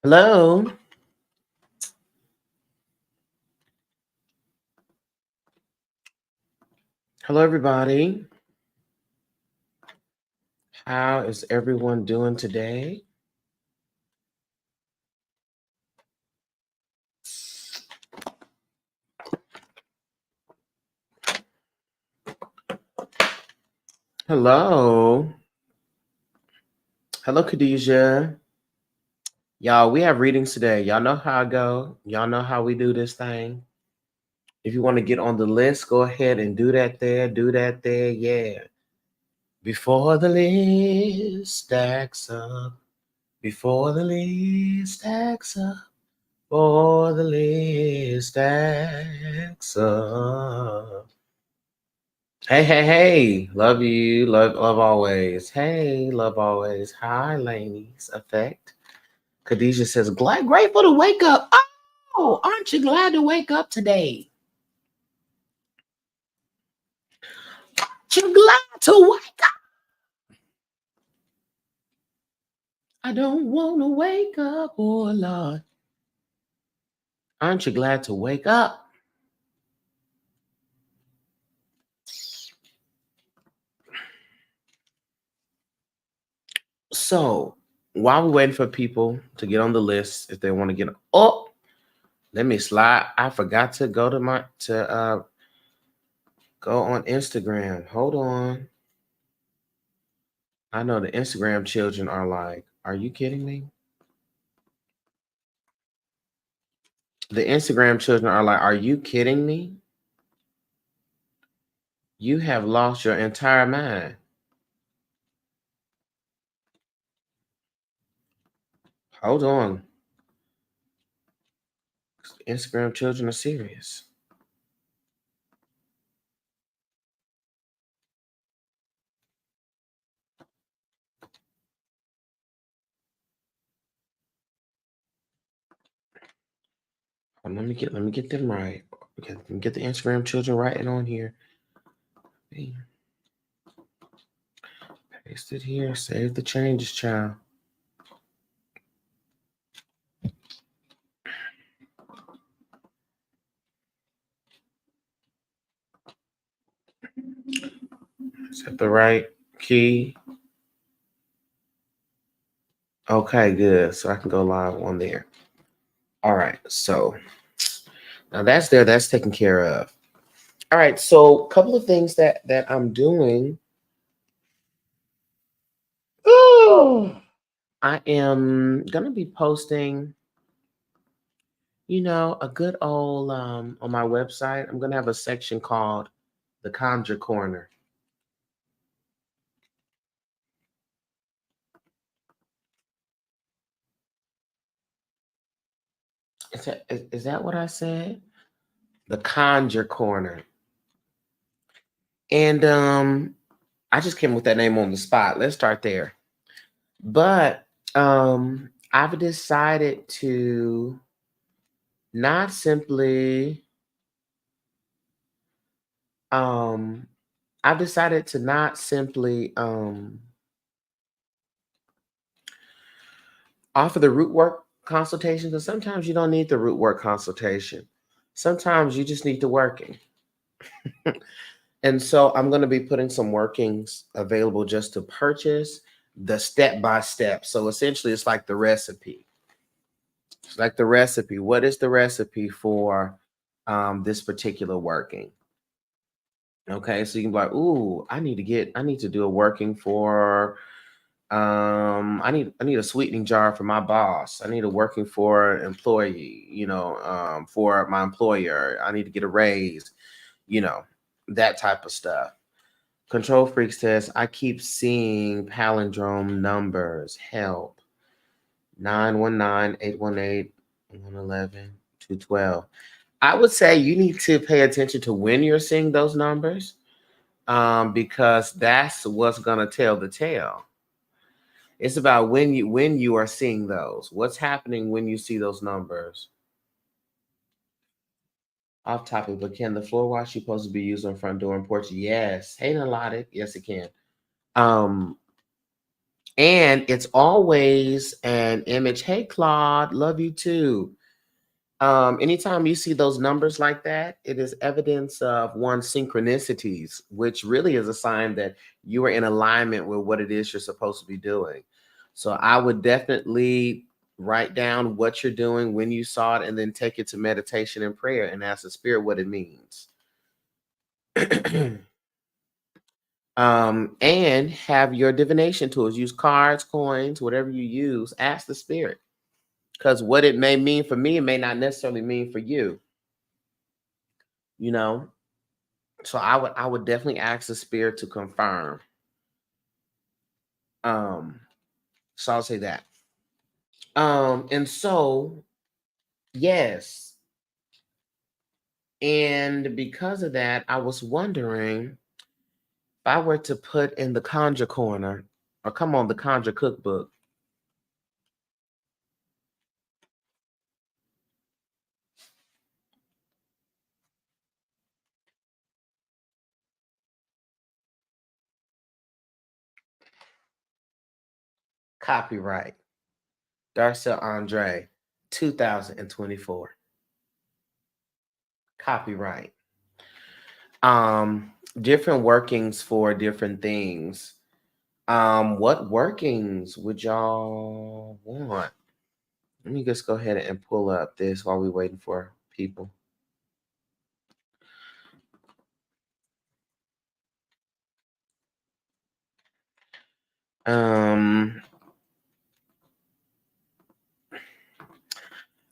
Hello. Hello, everybody. How is everyone doing today? Hello. Hello, Khadijah. Y'all, we have readings today. Y'all know how I go. Y'all know how we do this thing. If you want to get on the list, go ahead and do that there. Do that there. Yeah. Before the list stacks up. Before the list stacks up. Before the list stacks up. Hey, hey, hey. Love you. Love always. Hey, love always. Hi, ladies. Effect. Khadijah says, glad, grateful to wake up. Oh, aren't you glad to wake up today? You're glad to wake up. I don't want to wake up, oh Lord. Aren't you glad to wake up? So, while we're waiting for people to get on the list, if they want to get, oh, let me slide. I forgot to go to go on Instagram. Hold on. I know the Instagram children are like, are you kidding me? The Instagram children are like, are you kidding me? You have lost your entire mind. Hold on. Instagram children are serious. Let me get them right. Okay, let me get the Instagram children right and on here. Paste it here. Save the changes, child. Set the right key. Okay, good. So I can go live on there. All right. So now that's there. That's taken care of. All right. So a couple of things that I'm doing. Oh, I am gonna be posting, a good old on my website. I'm gonna have a section called the Conjure Corner. Is that what I said? The Conjure Corner. And I just came with that name on the spot. Let's start there. But I've decided to not simply um I've decided to not simply offer the root work consultation, because sometimes you don't need the root work consultation. Sometimes you just need the working. And so I'm going to be putting some workings available just to purchase, the step by step. So essentially, it's like the recipe. It's like the recipe. What is the recipe for this particular working? Okay, so you can be like, ooh, I need to do a working for I need a sweetening jar for my boss. I need a working for an employee, for my employer. I need to get a raise, you know, that type of stuff. Control Freak says, I keep seeing palindrome numbers. Help. 919 818 111 212. I would say you need to pay attention to when you're seeing those numbers, because that's what's going to tell the tale. It's about when you are seeing those. What's happening when you see those numbers? Off topic, but can the floor wash supposed to be used on front door and porch? Yes. Hey, Nalotic. Yes, it can. Um, And it's always an image. Hey, Claude, love you too. Anytime you see those numbers like that, it is evidence of one synchronicities, which really is a sign that you are in alignment with what it is you're supposed to be doing. So I would definitely write down what you're doing when you saw it and then take it to meditation and prayer and ask the spirit what it means. And have your divination tools. Use cards, coins, whatever you use. Ask the spirit. Because what it may mean for me, it may not necessarily mean for you. You know? So I would definitely ask the spirit to confirm. Um, so I'll say that. And so yes. And because of that, I was wondering if I were to put in the conjure corner, or come on, the conjure cookbook. Copyright Darcellandre 2024. Copyright. Different workings for different things. What workings would y'all want? Let me just go ahead and pull up this while we're waiting for people. Um,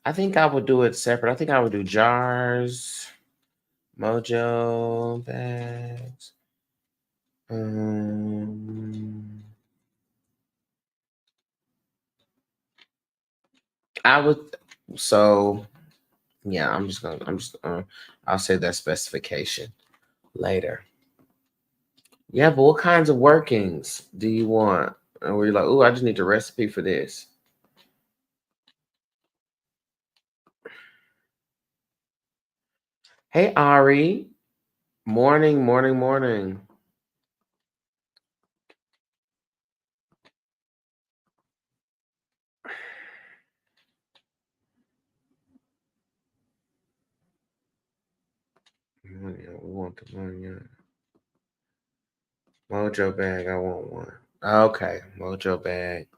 I think I would do it separate. I think I would do jars, mojo bags. Um, I would. So yeah, I'll say that specification later. Yeah, but what kinds of workings do you want? And where you're like, oh, I just need the recipe for this. Hey, Ari. Morning, morning, morning. Money, we want the money. Mojo bag, I want one. Okay, mojo bag.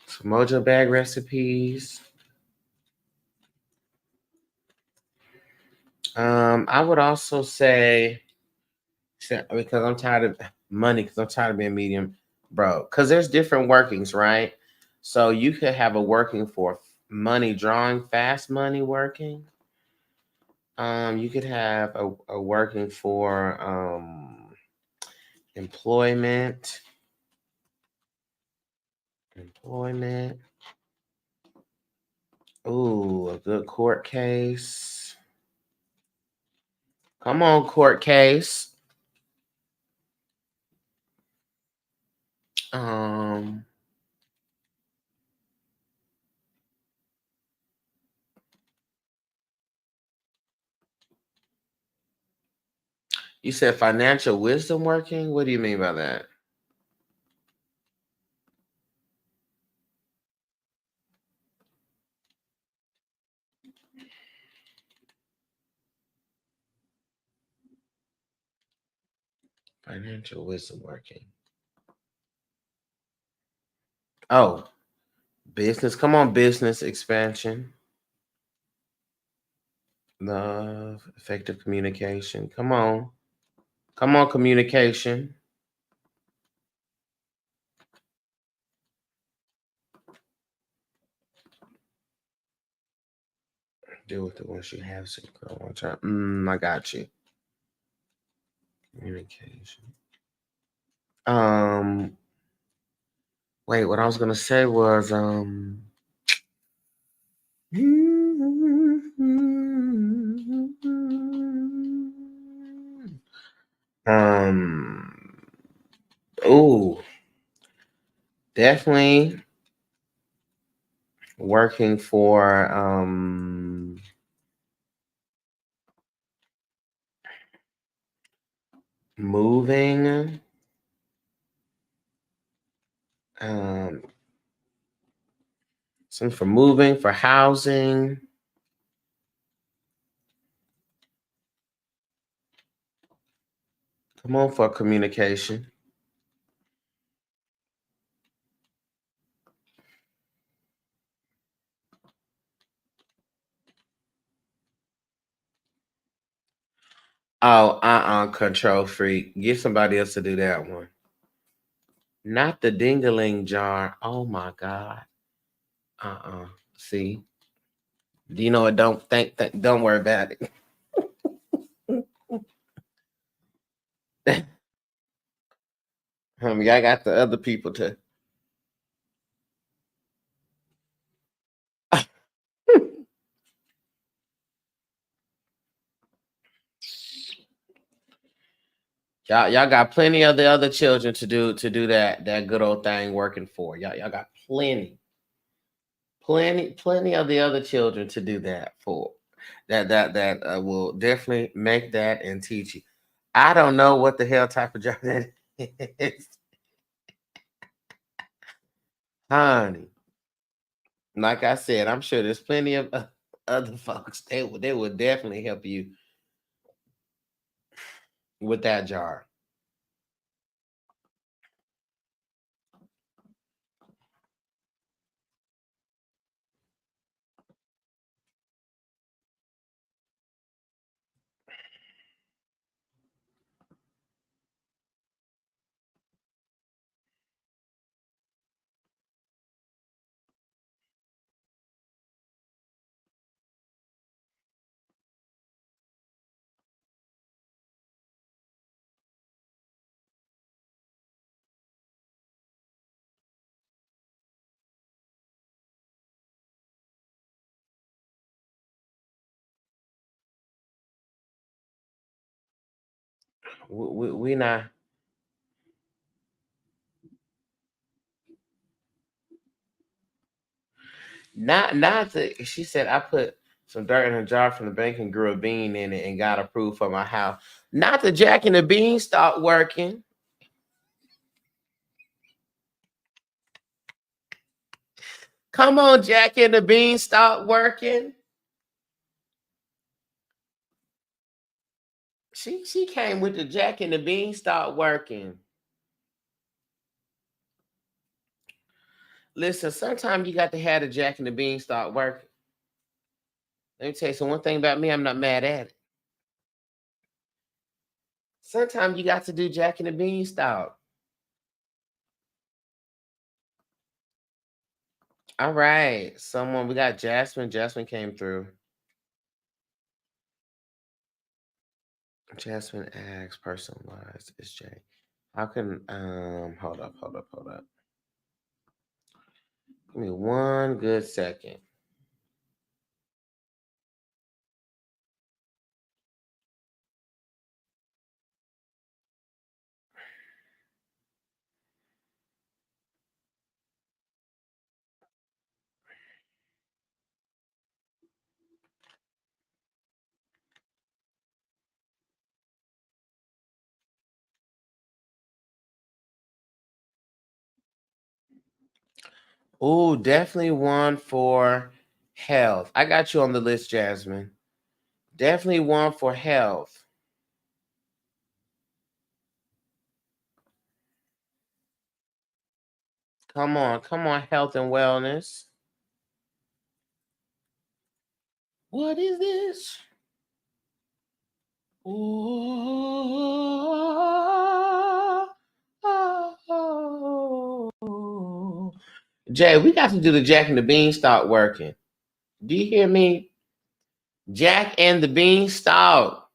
So mojo bag recipes. I would also say because I'm tired of money, because I'm tired of being medium, bro. Because there's different workings, right? So you could have a working for money drawing, fast money working. You could have a working for employment. Employment. Ooh, a good court case. Come on, court case. Um, you said financial wisdom working? What do you mean by that? Financial wisdom working. Oh, business. Come on, business expansion. Love, effective communication. Come on. Come on, communication. Deal with it once you have synchro on time. I got you. Communication. Um, wait, what I was gonna say was um oh, definitely working for moving Some for moving, for housing. Come on, for communication. Oh, control freak. Get somebody else to do that one. Not the ding-a-ling jar. Oh my God. See? Do you know what? Don't worry about it. I got the other people to. Y'all got plenty of the other children to do that good old thing working for. Y'all got plenty of the other children to do that for. That will definitely make that and teach you. I don't know what the hell type of job that is, honey. Like I said, I'm sure there's plenty of other folks. They would definitely help you with that jar. We not the. She said I put some dirt in a jar from the bank and grew a bean in it and got approved for my house. Not the Jack and the Bean stopped working. Come on, Jack and the Bean stopped working. She came with the Jack and the Bean stopped working. Listen, sometimes you got to have the Jack and the Bean start working. Let me tell you one thing about me, I'm not mad at it. Sometimes you got to do Jack and the Bean stop. All right. We got Jasmine. Jasmine came through. Jasmine asks, personalized is Jay. How can hold up. Give me one good second. Oh, definitely one for health. I got you on the list, Jasmine. Definitely one for health. Come on, health and wellness. What is this? Oh. Jay, we got to do the Jack and the Beanstalk working. Do you hear me? Jack and the Beanstalk.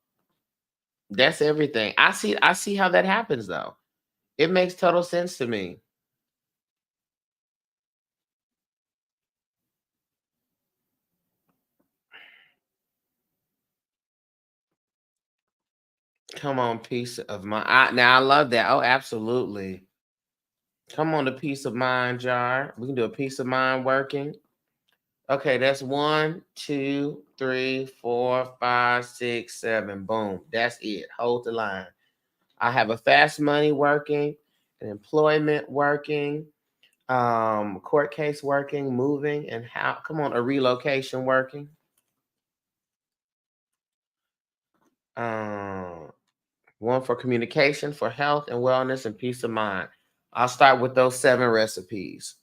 That's everything. I see how that happens though. It makes total sense to me. Come on, peace of mind. Now I love that. Oh, absolutely. Come on, the peace of mind jar. We can do a peace of mind working. Okay, that's 1, 2, 3, 4, 5, 6, 7. Boom. That's it. Hold the line. I have a fast money working, an employment working, Court case working, moving, and how? Come on, a relocation working. Um, One for communication, for health and wellness and peace of mind. I'll start with those 7 recipes.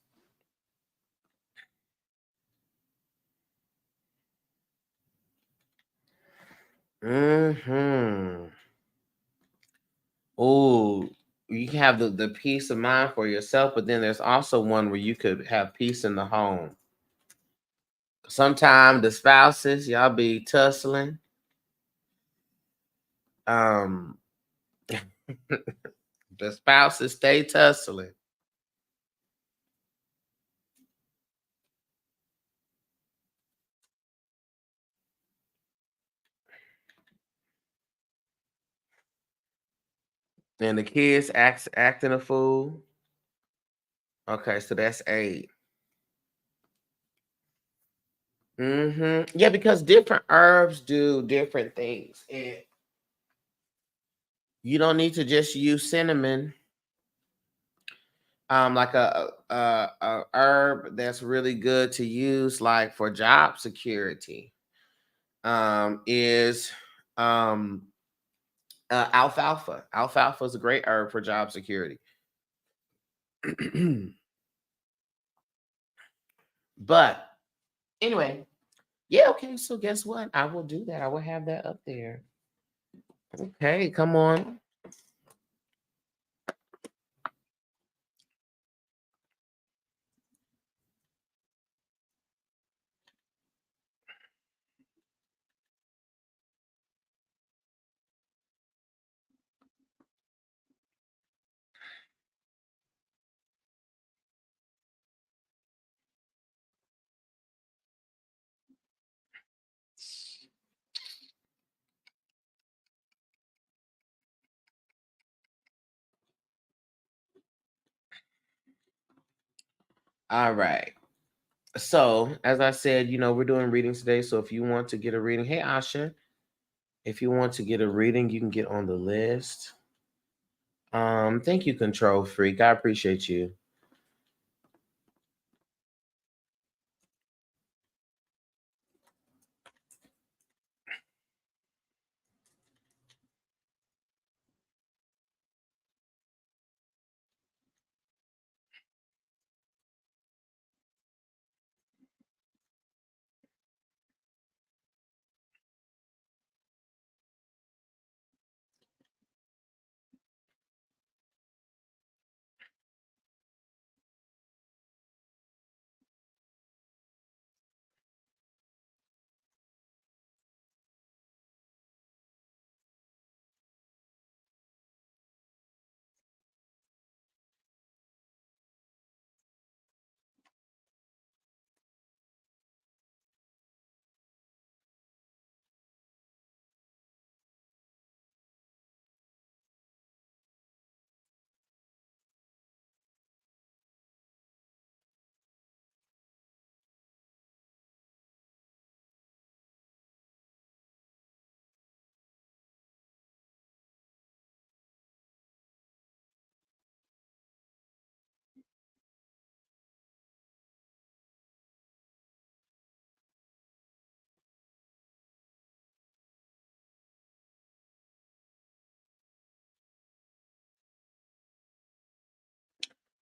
Hmm. Oh, you can have the peace of mind for yourself, but then there's also one where you could have peace in the home. Sometimes the spouses, y'all be tussling. Um, the spouses stay tussling. And the kids acting a fool. Okay, so that's 8. Yeah, because different herbs do different things. And you don't need to just use cinnamon. Like a herb that's really good to use, like for job security, is um alfalfa. Alfalfa is a great herb for job security. But anyway, yeah, okay. So guess what? I will do that. I will have that up there. Okay, come on. All right. So as I said, we're doing readings today. So if you want to get a reading, hey Asha, if you want to get a reading, you can get on the list. Thank you, Control Freak. I appreciate you.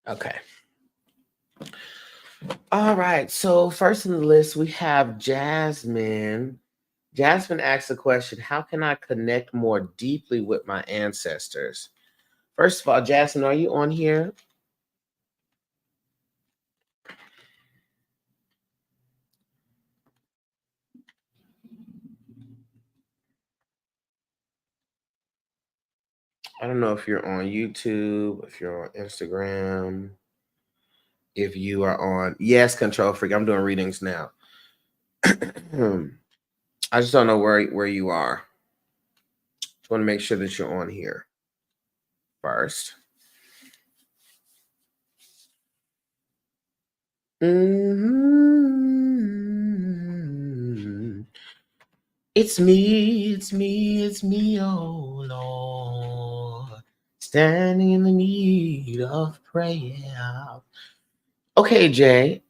Okay. All right. So first on the list, we have Jasmine. Jasmine asks a question: how can I connect more deeply with my ancestors? First of all, Jasmine, are you on here? I don't know if you're on YouTube, if you're on Instagram, if you are on. Yes, Control Freak. I'm doing readings now. I just don't know where you are. Just want to make sure that you're on here first. Mhm. It's me, oh Lord, standing in the need of prayer. Okay, Jay.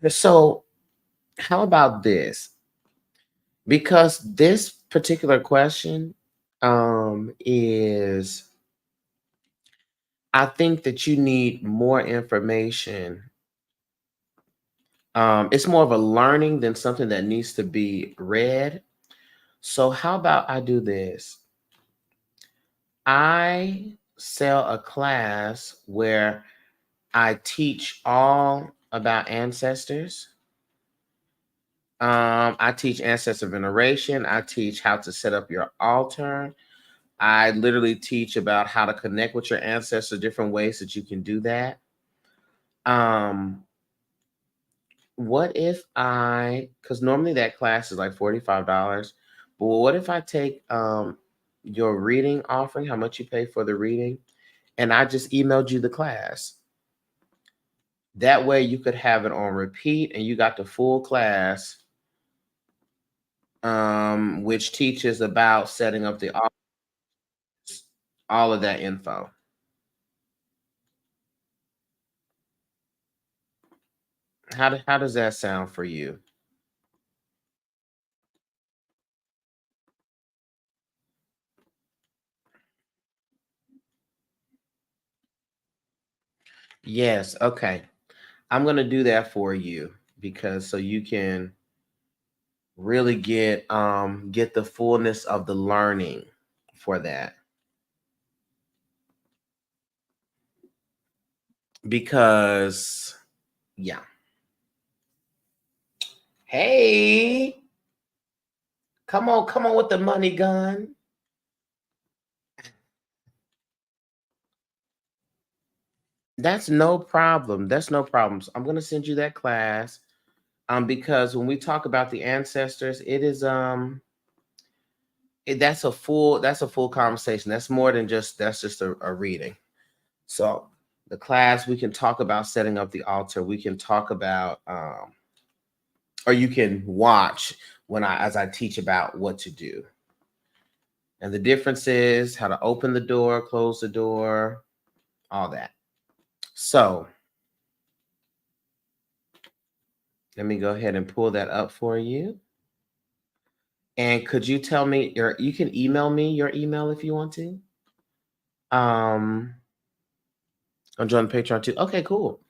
So, how about this? Because this particular question is I think that you need more information. It's more of a learning than something that needs to be read. So, how about I do this? I sell a class where I teach all about ancestors. I teach ancestor veneration. I teach how to set up your altar. I literally teach about how to connect with your ancestors, different ways that you can do that. Um, what if because normally that class is like $45, but what if I take your reading offering, how much you pay for the reading, and I just emailed you the class? That way you could have it on repeat and you got the full class, which teaches about setting up the office, all of that info. How does that sound for you? Yes, okay. I'm gonna do that for you because so you can really get the fullness of the learning for that. Because yeah. Hey, come on with the money gun. That's no problem. That's no problem. So I'm gonna send you that class. Because when we talk about the ancestors, it is that's a full conversation. That's more than just that's just a reading. So the class we can talk about setting up the altar. We can talk about or you can watch when I as I teach about what to do. And the difference is how to open the door, close the door, all that. So let me go ahead and pull that up for you. And could you tell me you can email me your email if you want to. I'm joining Patreon too. Okay, cool.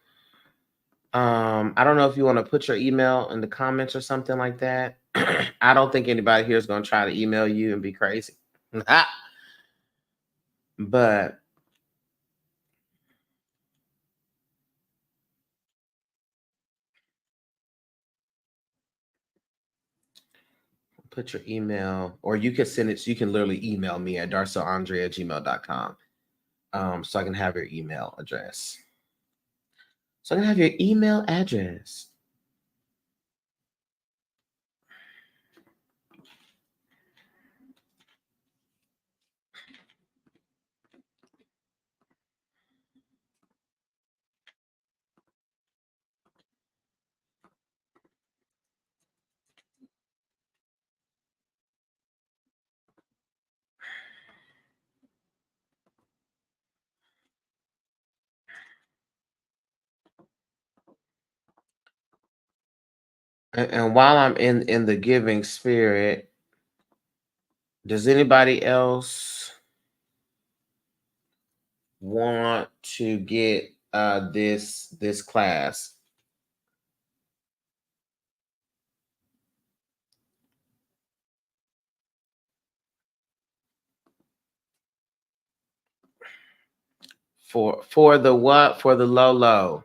I don't know if you want to put your email in the comments or something like that. I don't think anybody here is going to try to email you and be crazy. But put your email, or you can send it. So you can literally email me at darcellandre@gmail.com. So I can have your email address. So I can have your email address. And while I'm in the giving spirit, does anybody else want to get this class for the what, for the low low?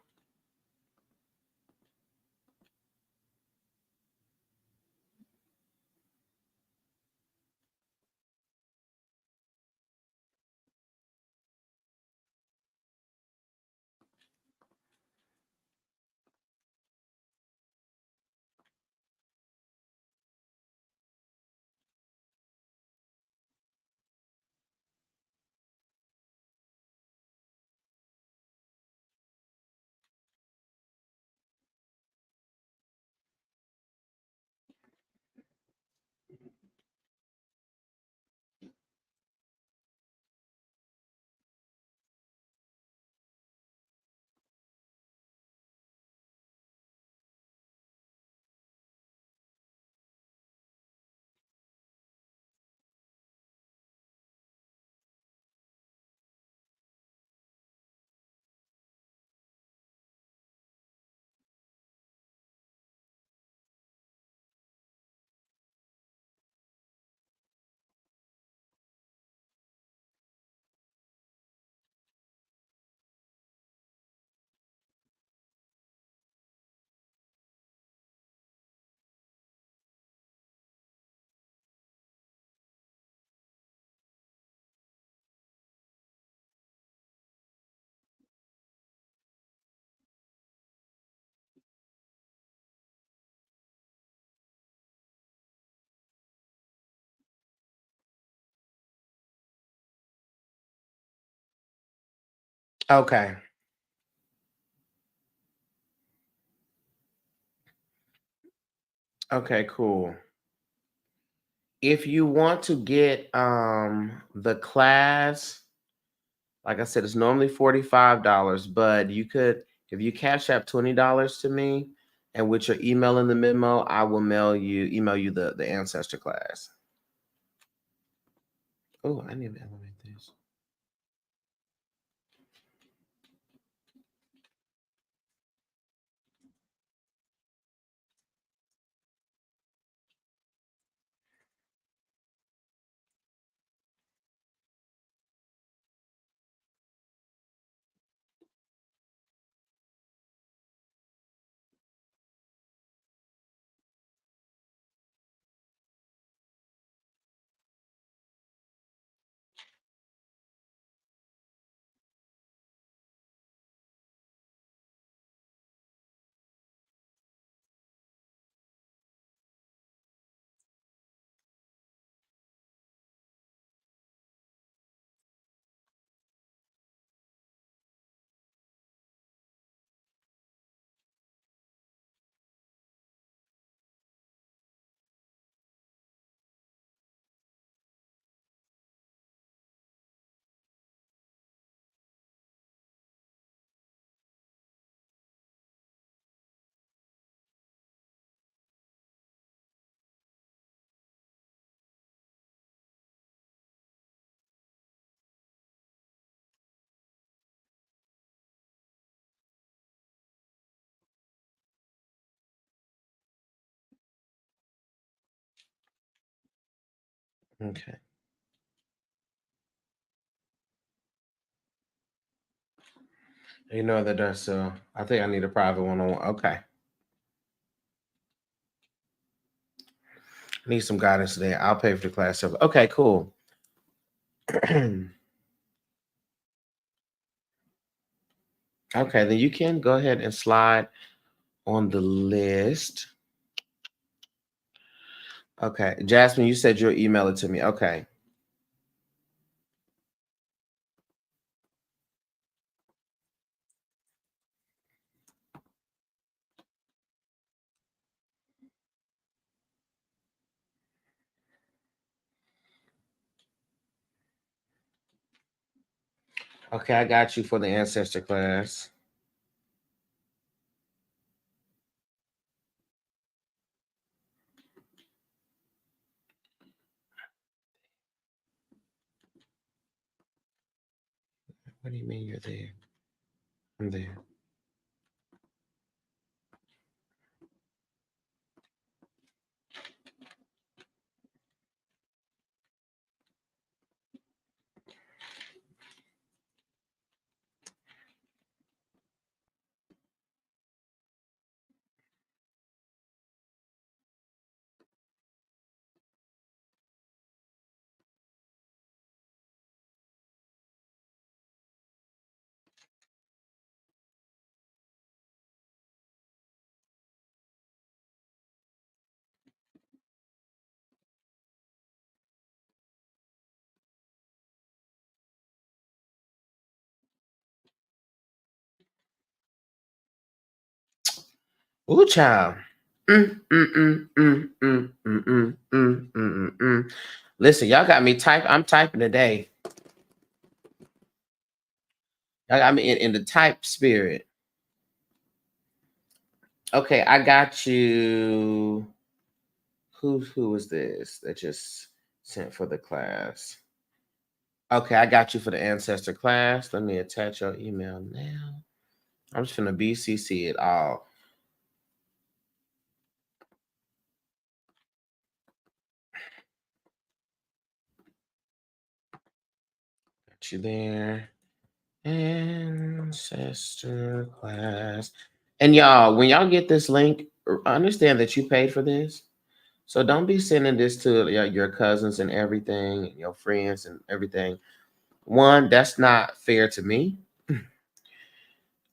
Okay. Okay, cool. If you want to get the class, like I said, it's normally $45, but you could, if you cash app $20 to me and with your email in the memo, I will email you the ancestor class. Oh, I need to elevate this. Okay. You know that that's I think I need a private one-on-one. Okay. I need some guidance today. I'll pay for the class. Okay, cool. Okay, then you can go ahead and slide on the list. Okay. Jasmine, you said you'll email it to me. Okay. Okay, I got you for the ancestor class. What do you mean you're there? I'm there. Ooh, child. Mm, mm, mm, mm, mm, mm, mm, mm, mm, mm. Listen, y'all got me type. I'm typing today. Y'all got me in the type spirit. Okay, I got you. Who was this that just sent for the class? Okay, I got you for the ancestor class. Let me attach your email now. I'm just gonna BCC it all. Got you there. Ancestor class. And y'all, when y'all get this link, understand that you paid for this. So don't be sending this to your cousins and everything, your friends and everything. One, that's not fair to me,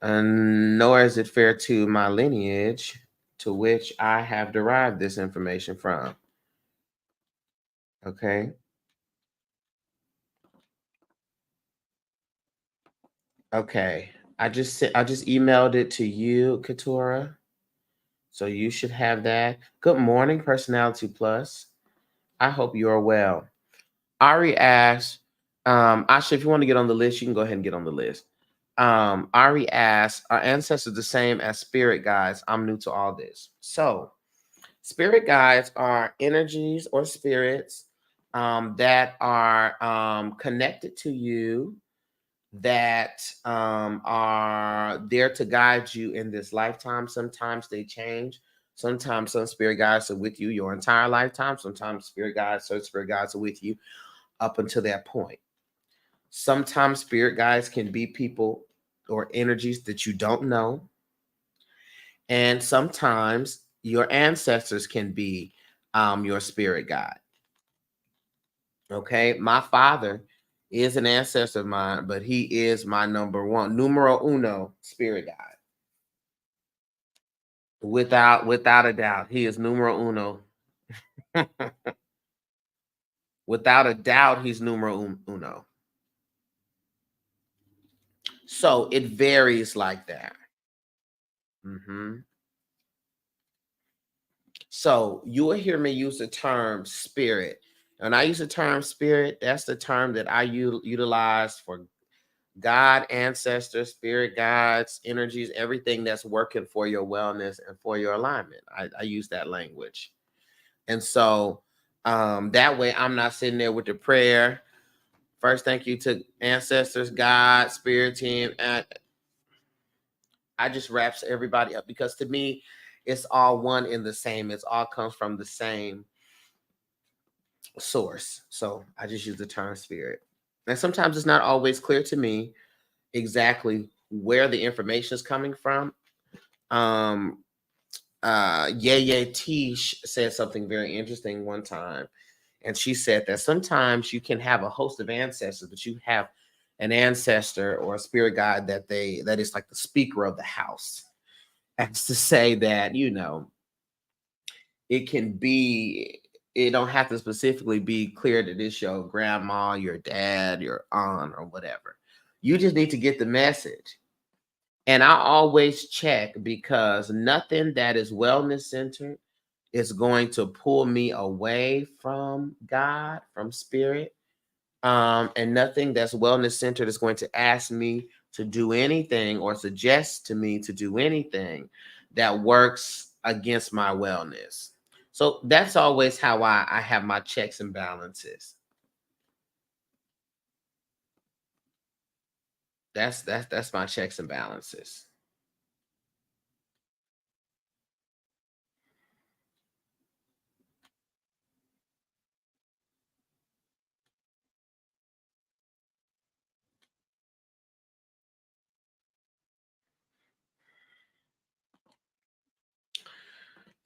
and nor is it fair to my lineage, to which I have derived this information from. Okay. Okay. I just emailed it to you, Katura. So you should have that. Good morning, Personality Plus. I hope you are well. Ari asks, Asha, if you want to get on the list, you can go ahead and get on the list. Ari asks, are ancestors the same as spirit guides? I'm new to all this. So, spirit guides are energies or spirits that are connected to you, that are there to guide you in this lifetime. Sometimes they change. Sometimes some spirit guides are with you your entire lifetime. Sometimes certain spirit guides are with you up until that point. Sometimes spirit guides can be people or energies that you don't know. And sometimes your ancestors can be your spirit guide. Okay. My father is an ancestor of mine, but he is my number one, numero uno spirit guide. Without a doubt. He is numero uno. Without a doubt, he's numero uno. So it varies like that. Hmm. So you will hear me use the term spirit. And I use the term spirit, that's the term that I utilize for God, ancestors, spirit guides, energies, everything that's working for your wellness and for your alignment. I use that language. And so that way I'm not sitting there with the prayer. First, thank you to ancestors, God, spirit team. And I just wraps everybody up because to me, it's all one in the same. It's all comes from the same source. So I just use the term spirit. And sometimes it's not always clear to me exactly where the information is coming from. Um Yaya Tish said something very interesting one time. And she said that sometimes you can have a host of ancestors, but you have an ancestor or a spirit guide that is like the speaker of the house. That's to say that, it can be, it don't have to specifically be clear that it's your grandma, your dad, your aunt, or whatever. You just need to get the message. And I always check because nothing that is wellness centered is going to pull me away from God, from spirit. And nothing that's wellness centered is going to ask me to do anything or suggest to me to do anything that works against my wellness. So that's always how I have my checks and balances. That's my checks and balances.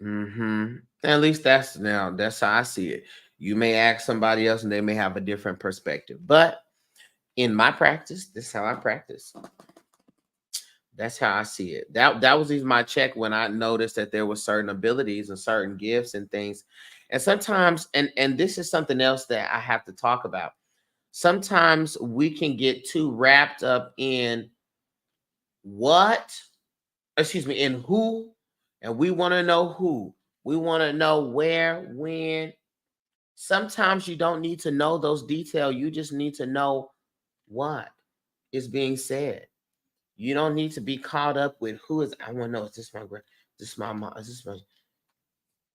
Hmm. At least that's how I see it. You may ask somebody else and they may have a different perspective. But in my practice, this is how I practice. That's how I see it. That was even my check when I noticed that there were certain abilities and certain gifts and things. And sometimes, and this is something else that I have to talk about. Sometimes we can get too wrapped up in what, excuse me, in who, and we want to know who. We want to know where, when. Sometimes you don't need to know those details. You just need to know what is being said. You don't need to be caught up with who is. I want to know. Is this my grand? Is this my mom? Is this my?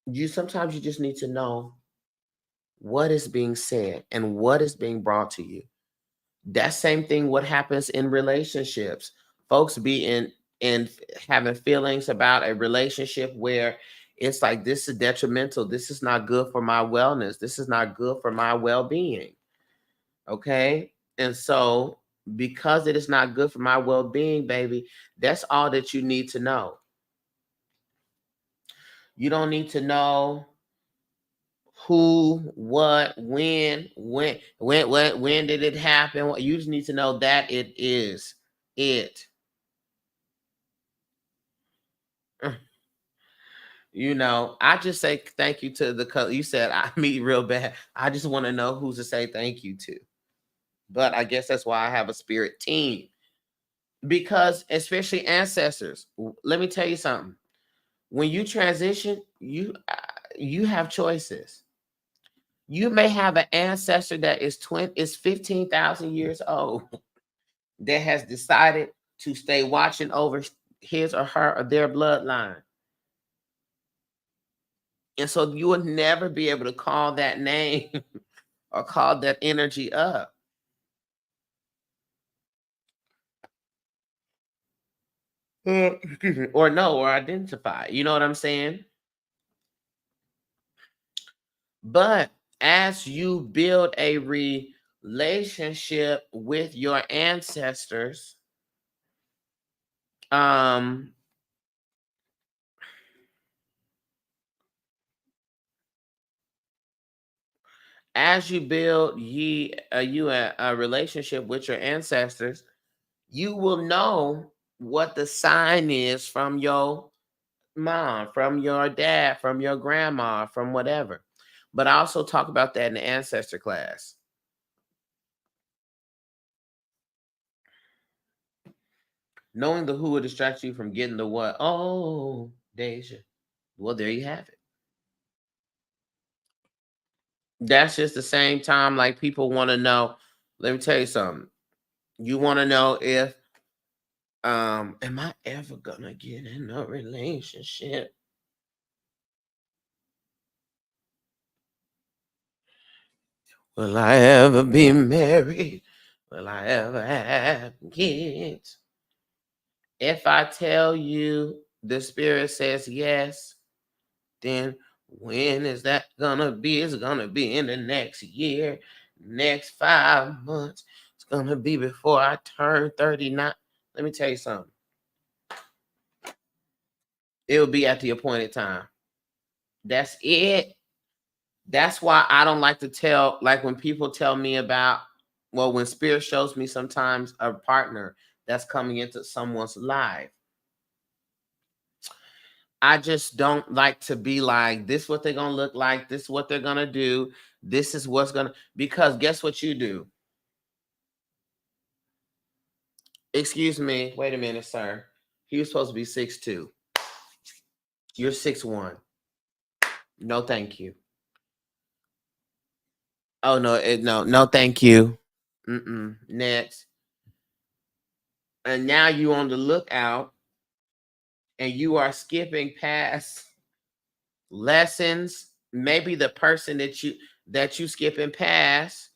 You sometimes you just need to know what is being said and what is being brought to you. That same thing. What happens in relationships? Folks be in having feelings about a relationship where it's like this is detrimental. This is not good for my wellness. This is not good for my well-being. Okay. And so, because it is not good for my well being, baby, that's all that you need to know. You don't need to know who, what, when did it happen. You just need to know that it is it. I just say thank you to the color. You said I meet real bad. I just want to know who to say thank you to. But I guess that's why I have a spirit team. Because especially ancestors, let me tell you something. When you transition, you have choices. You may have an ancestor that is 15,000 years old that has decided to stay watching over his or her or their bloodline. And so you would never be able to call that name or call that energy up. Or know or identify. You know what I'm saying? But as you build a relationship with your ancestors, um, as you build a relationship with your ancestors, you will know what the sign is from your mom, from your dad, from your grandma, from whatever. But I also talk about that in the ancestor class. Knowing the who will distract you from getting the what. Oh, Deja. Well, there you have it. That's just the same time like people want to know. Let me tell you something. You want to know if am I ever gonna get in a relationship? Will I ever be married? Will I ever have kids? If I tell you the spirit says yes, then when is that gonna be? It's gonna be in the next year, next 5 months. It's gonna be before I turn 39. Let me tell you something. It'll be at the appointed time. That's it. That's why I don't like to tell, like when people tell me about, well, when spirit shows me sometimes a partner that's coming into someone's life, I just don't like to be like, this is what they're gonna look like, this is what they're gonna do, this is what's gonna, because guess what you do? Excuse me, wait a minute, sir. He was supposed to be 6'2". You're 6'1". No, thank you. Oh no, no, thank you. Next. And now you on the lookout and you are skipping past lessons. Maybe the person that you skipping past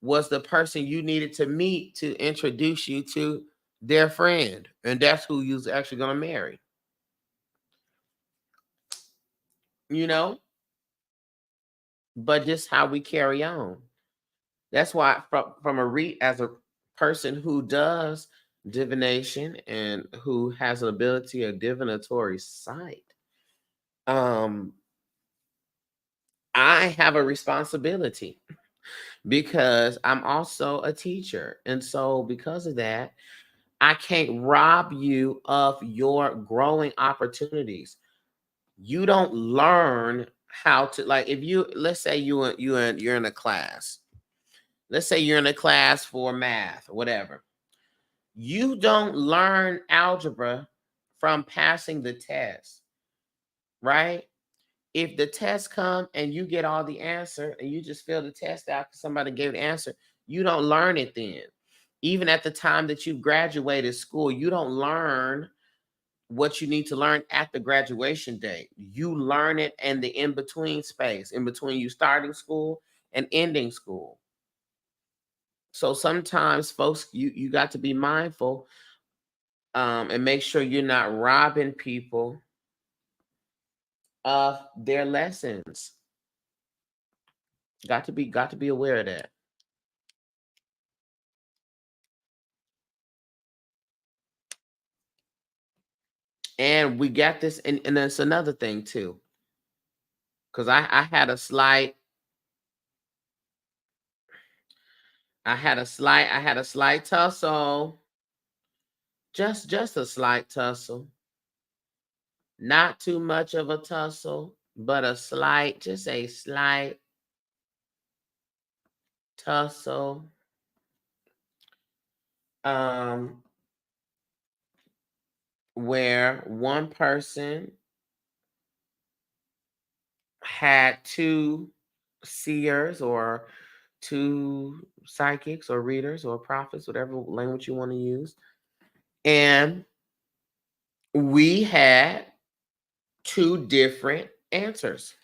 was the person you needed to meet to introduce you to their friend, and that's who you're actually going to marry. You know, but just how we carry on. That's why, from as a person who does divination and who has an ability of divinatory sight, um, I have a responsibility because I'm also a teacher. And so, because of that, I can't rob you of your growing opportunities. You don't learn how to, like, if you, let's say you're in a class. Let's say you're in a class for math or whatever. You don't learn algebra from passing the test, right? If the test come and you get all the answer and you just fill the test out because somebody gave the answer, you don't learn it then. Even at the time that you graduated school, you don't learn what you need to learn at the graduation date. You learn it in the in-between space, in between you starting school and ending school. So sometimes folks, you got to be mindful, and make sure you're not robbing people of their lessons. Got to be aware of that. And we got this, and that's another thing too. Because I had a slight, tussle. Just a slight tussle. Not too much of a tussle, but just a slight tussle. Um, where one person had two seers or two psychics or readers or prophets, whatever language you want to use. And we had two different answers.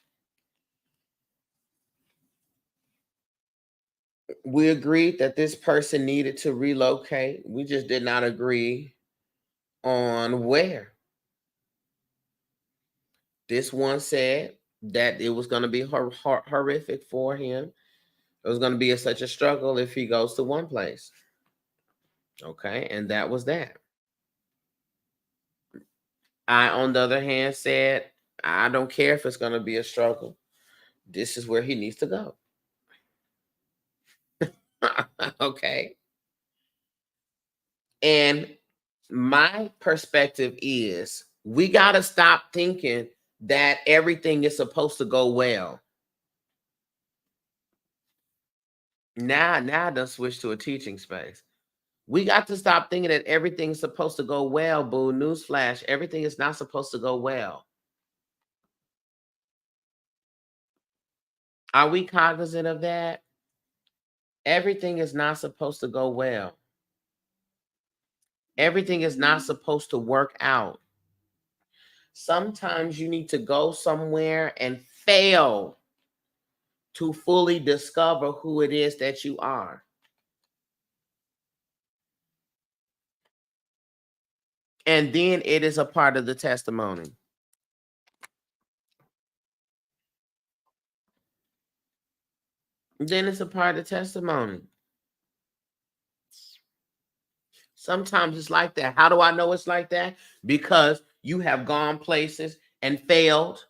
We agreed that this person needed to relocate. We just did not agree on where. This one said that it was going to be horrific for him. It was going to be such a struggle if he goes to one place. Okay, and that was that. I, on the other hand, said, I don't care if it's going to be a struggle. This is where he needs to go. Okay. And my perspective is we got to stop thinking that everything is supposed to go well. Now I done switch to a teaching space. We got to stop thinking that everything's supposed to go well, boo. Newsflash, everything is not supposed to go well. Are we cognizant of that? Everything is not supposed to go well. Everything is not supposed to work out. Sometimes you need to go somewhere and fail to fully discover who it is that you are. And then it is a part of the testimony. Then it's a part of the testimony. Sometimes it's like that. How do I know it's like that? Because you have gone places and failed,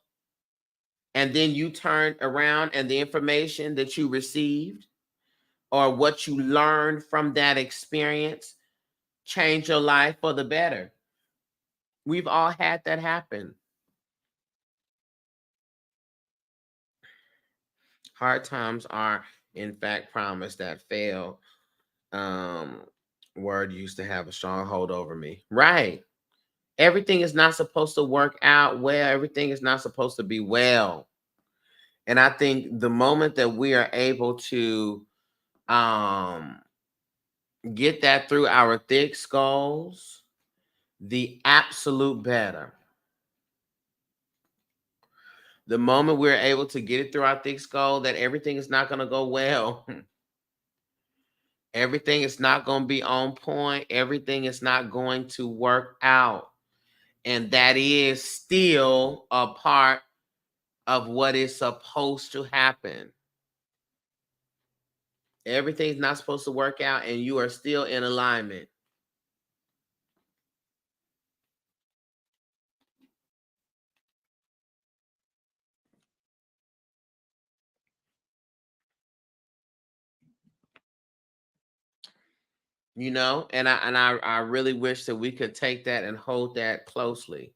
and then you turn around and the information that you received or what you learned from that experience changed your life for the better. We've all had that happen. Hard times are, in fact, promised that fail. Word used to have a strong hold over me. Right. Everything is not supposed to work out well. Everything is not supposed to be well. And I think the moment that we are able to um, get that through our thick skulls, the absolute better. The moment we're able to get it through our thick skull that everything is not going to go well, everything is not going to be on point, everything is not going to work out. And that is still a part of what is supposed to happen. Everything's not supposed to work out, and you are still in alignment. You know, and I really wish that we could take that and hold that closely.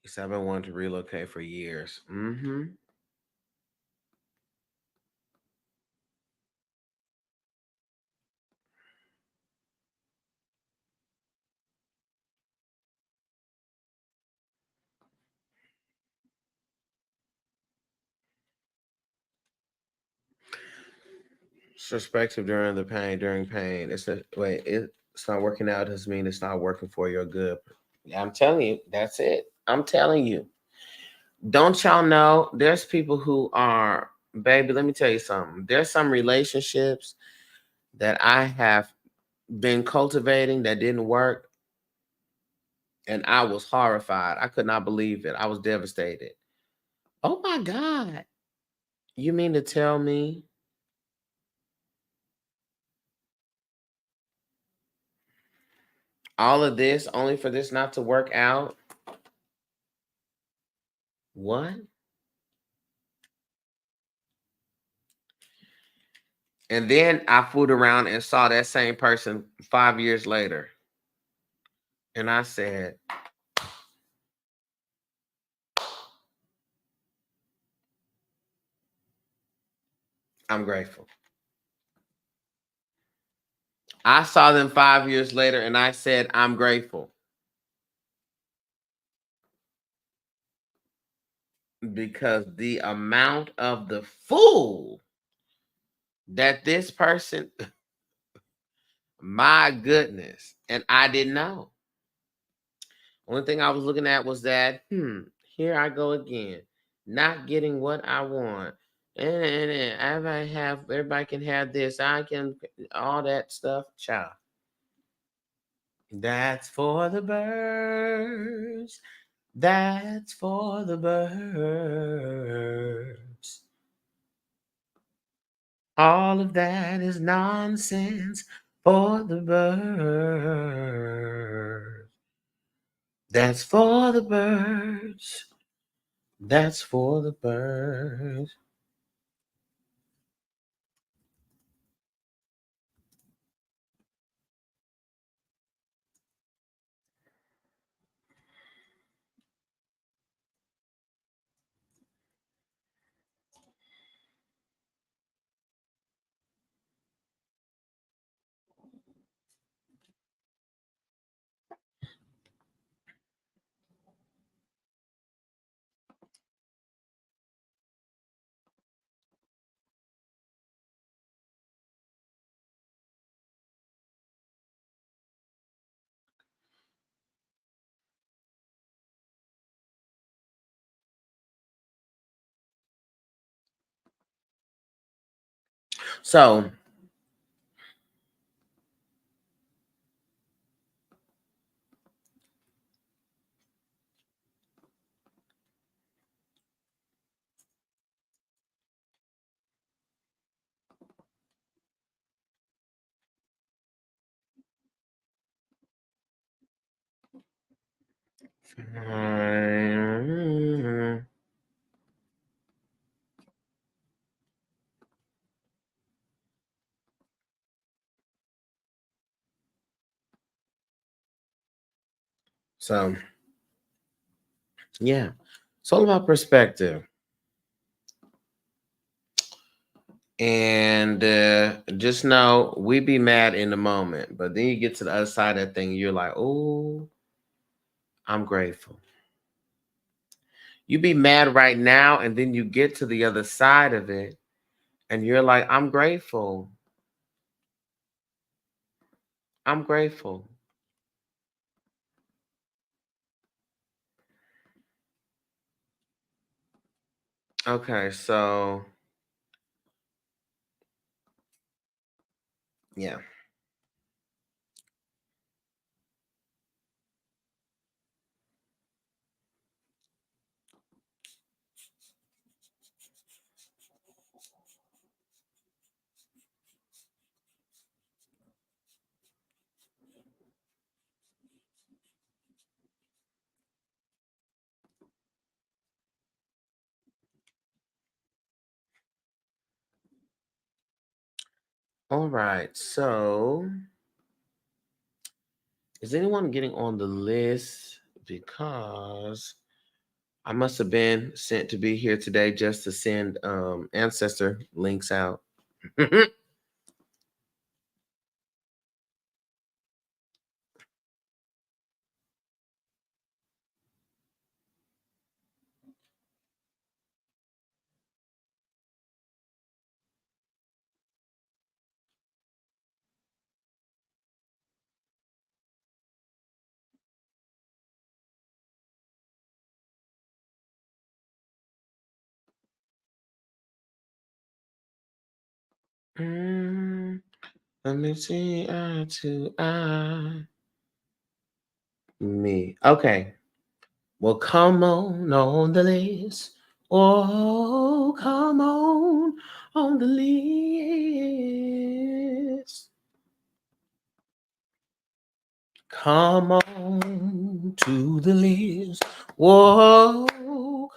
Yes, I've been wanting to relocate for years. Mm-hmm. Perspective during pain. It's not working out doesn't mean it's not working for your good. Yeah, I'm telling you, that's it. I'm telling you. Don't y'all know there's people who are, baby, let me tell you something. There's some relationships that I have been cultivating that didn't work. And I was horrified. I could not believe it. I was devastated. Oh my God. You mean to tell me All of this only for this not to work out. What? And then I fooled around and saw that same person 5 years later. And I said, I'm grateful. I saw them 5 years later and I said, I'm grateful. Because the amount of the fool that this person, my goodness, and I didn't know. Only thing I was looking at was that, here I go again, not getting what I want. And everybody can have this, I can, all that stuff, child. That's for the birds. That's for the birds. All of that is nonsense for the birds. That's for the birds. That's for the birds. So, so yeah, it's all about perspective. And just know we be mad in the moment, but then you get to the other side of that thing, you're like, oh, I'm grateful. You be mad right now, and then you get to the other side of it, and you're like, I'm grateful. I'm grateful. Okay, so yeah. All right. So, is anyone getting on the list? Because I must have been sent to be here today just to send ancestor links out. Mm, let me see eye to eye. Me. Okay. Well, come on the list. Oh, come on the list. Come on to the list. Whoa,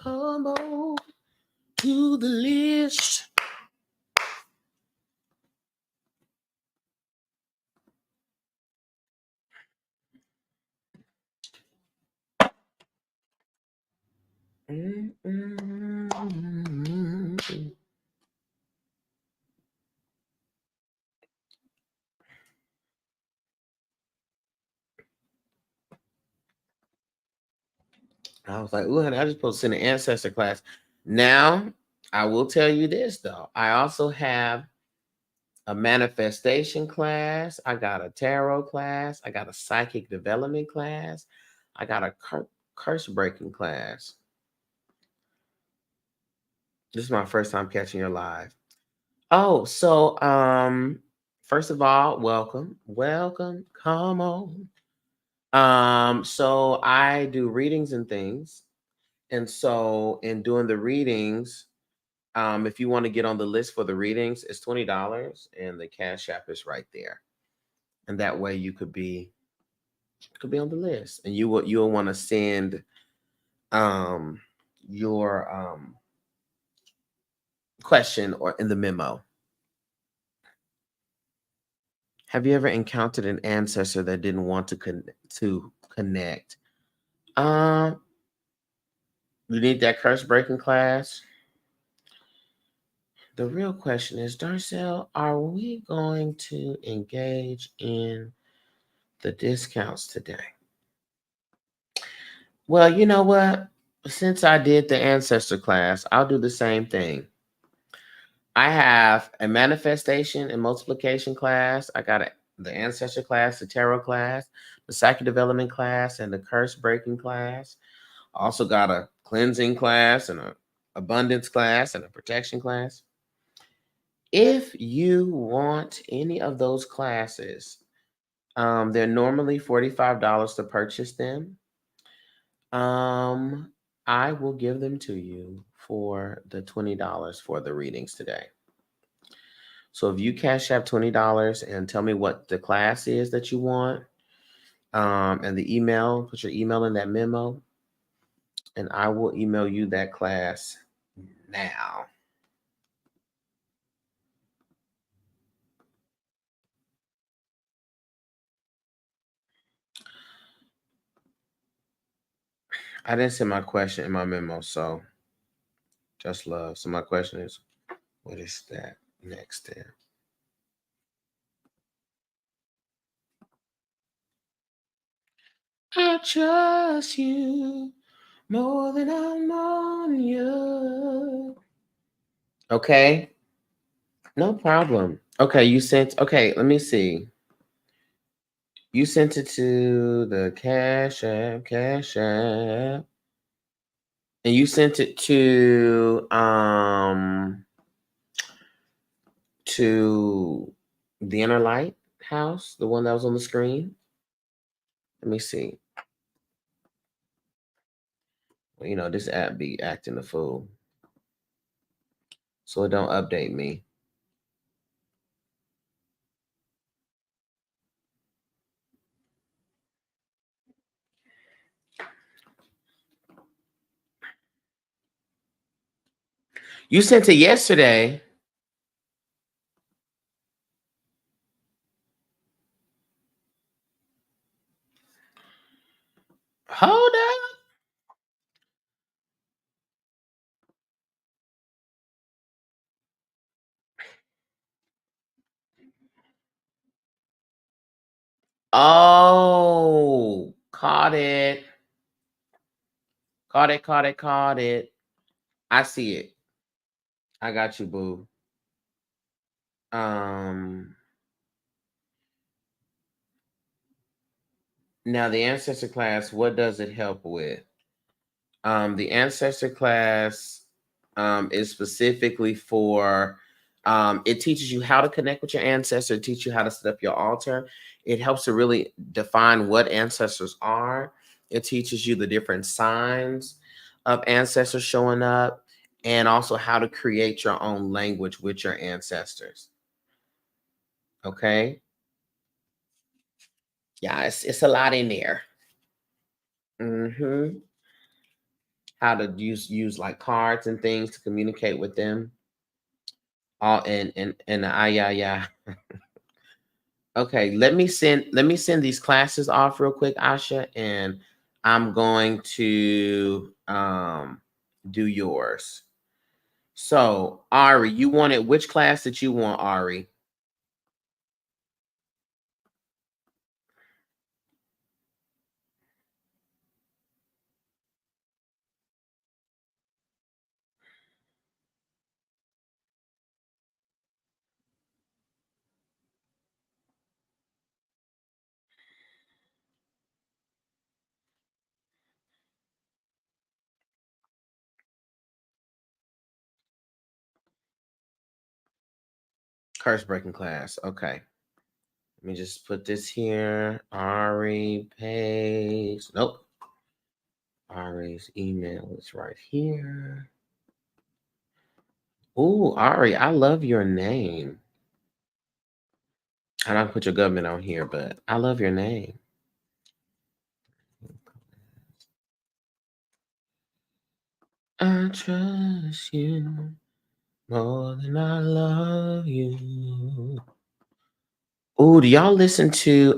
come on to the list. Mm-mm. I was like, ooh, honey, I just supposed to send an ancestor class. Now, I will tell you this though. I also have a manifestation class. I got a tarot class. I got a psychic development class. I got a curse breaking class. This is my first time catching your live. Oh, so first of all, welcome. Welcome. Come on. So I do readings and things. And so in doing the readings, if you want to get on the list for the readings, it's $20 and the Cash App is right there. And that way you could be on the list. And you'll want to send um your question or in the memo. Have you ever encountered an ancestor that didn't want to connect? Um, you need that curse breaking class. The real question is, Darcel, are we going to engage in the discounts today? Well, you know what? Since I did the ancestor class, I'll do the same thing. I have a manifestation and multiplication class. I got the ancestor class, the tarot class, the psychic development class, and the curse breaking class. I also got a cleansing class and a abundance class and a protection class. If you want any of those classes, they're normally $45 to purchase them. Um, I will give them to you for the $20 for the readings today. So if you cash out $20 and tell me what the class is that you want, and the email, put your email in that memo, and I will email you that class now. I didn't send my question in my memo, so just love. So my question is, what is that next step? I trust you more than I'm on you. Okay, no problem. Okay, you sent. Okay, let me see. You sent it to the Cash App, and you sent it to the Inner Light House, the one that was on the screen. Let me see. Well, you know, this app be acting a fool, so it don't update me. You sent it yesterday. Hold up. Oh, caught it. Caught it, caught it, caught it. I see it. I got you, boo. Um, Now the ancestor class, what does it help with? The ancestor class is specifically for it teaches you how to connect with your ancestor, it teaches you how to set up your altar. It helps to really define what ancestors are. It teaches you the different signs of ancestors showing up, and also how to create your own language with your ancestors. Okay. Yeah, it's a lot in there. Hmm. How to use like cards and things to communicate with them. All and yeah, yeah. Okay, let me send these classes off real quick, Asha, and I'm going to do yours. So, Ari, you wanted which class did you want, Ari? Curse breaking class. Okay. Let me just put this here. Ari pays. Nope. Ari's email is right here. Ooh, Ari, I love your name. I don't put your government on here, but I love your name. I trust you more than I love you. Ooh, do y'all listen to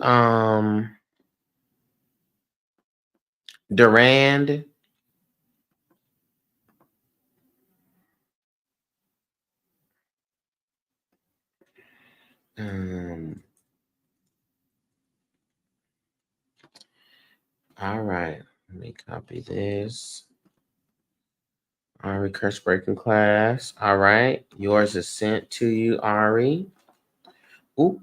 Durand? Um, all right. Let me copy this. Ari curse breaking class. All right. Yours is sent to you, Ari. Ooh.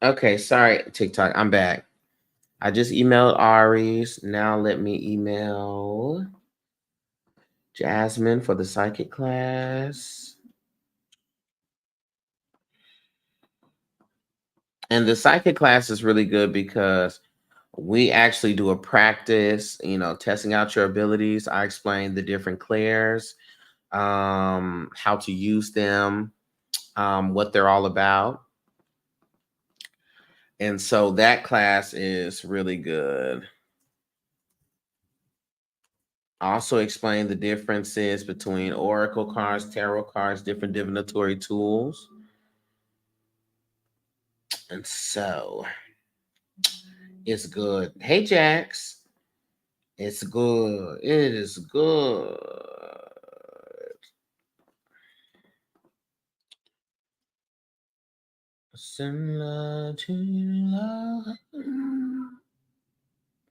Okay, sorry, TikTok. I'm back. I just emailed Ari's. Now let me email Jasmine for the psychic class. And the psychic class is really good because we actually do a practice, testing out your abilities. I explain the different clairs, how to use them, what they're all about. And so that class is really good. I also explain the differences between oracle cards, tarot cards, different divinatory tools. And so it's good. Hey, Jax. It's good. It is good. Similar to love.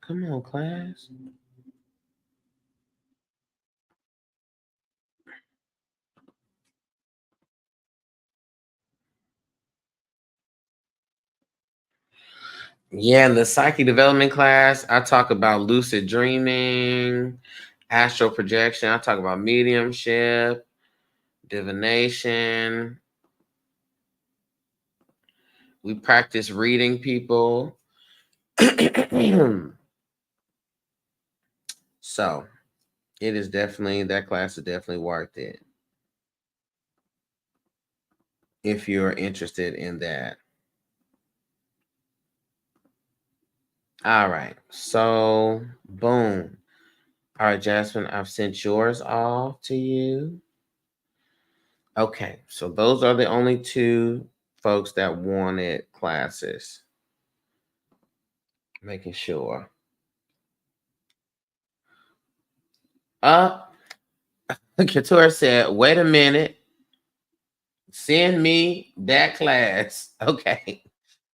Come on, class. Yeah, in the psychic development class, I talk about lucid dreaming, astral projection. I talk about mediumship, divination. We practice reading people. So it is definitely, that class is definitely worth it if you're interested in that. All right. So boom. All right, Jasmine, I've sent yours off to you. Okay. So those are the only two folks that wanted classes. Making sure. Uh Couture said, wait a minute. Send me that class. Okay.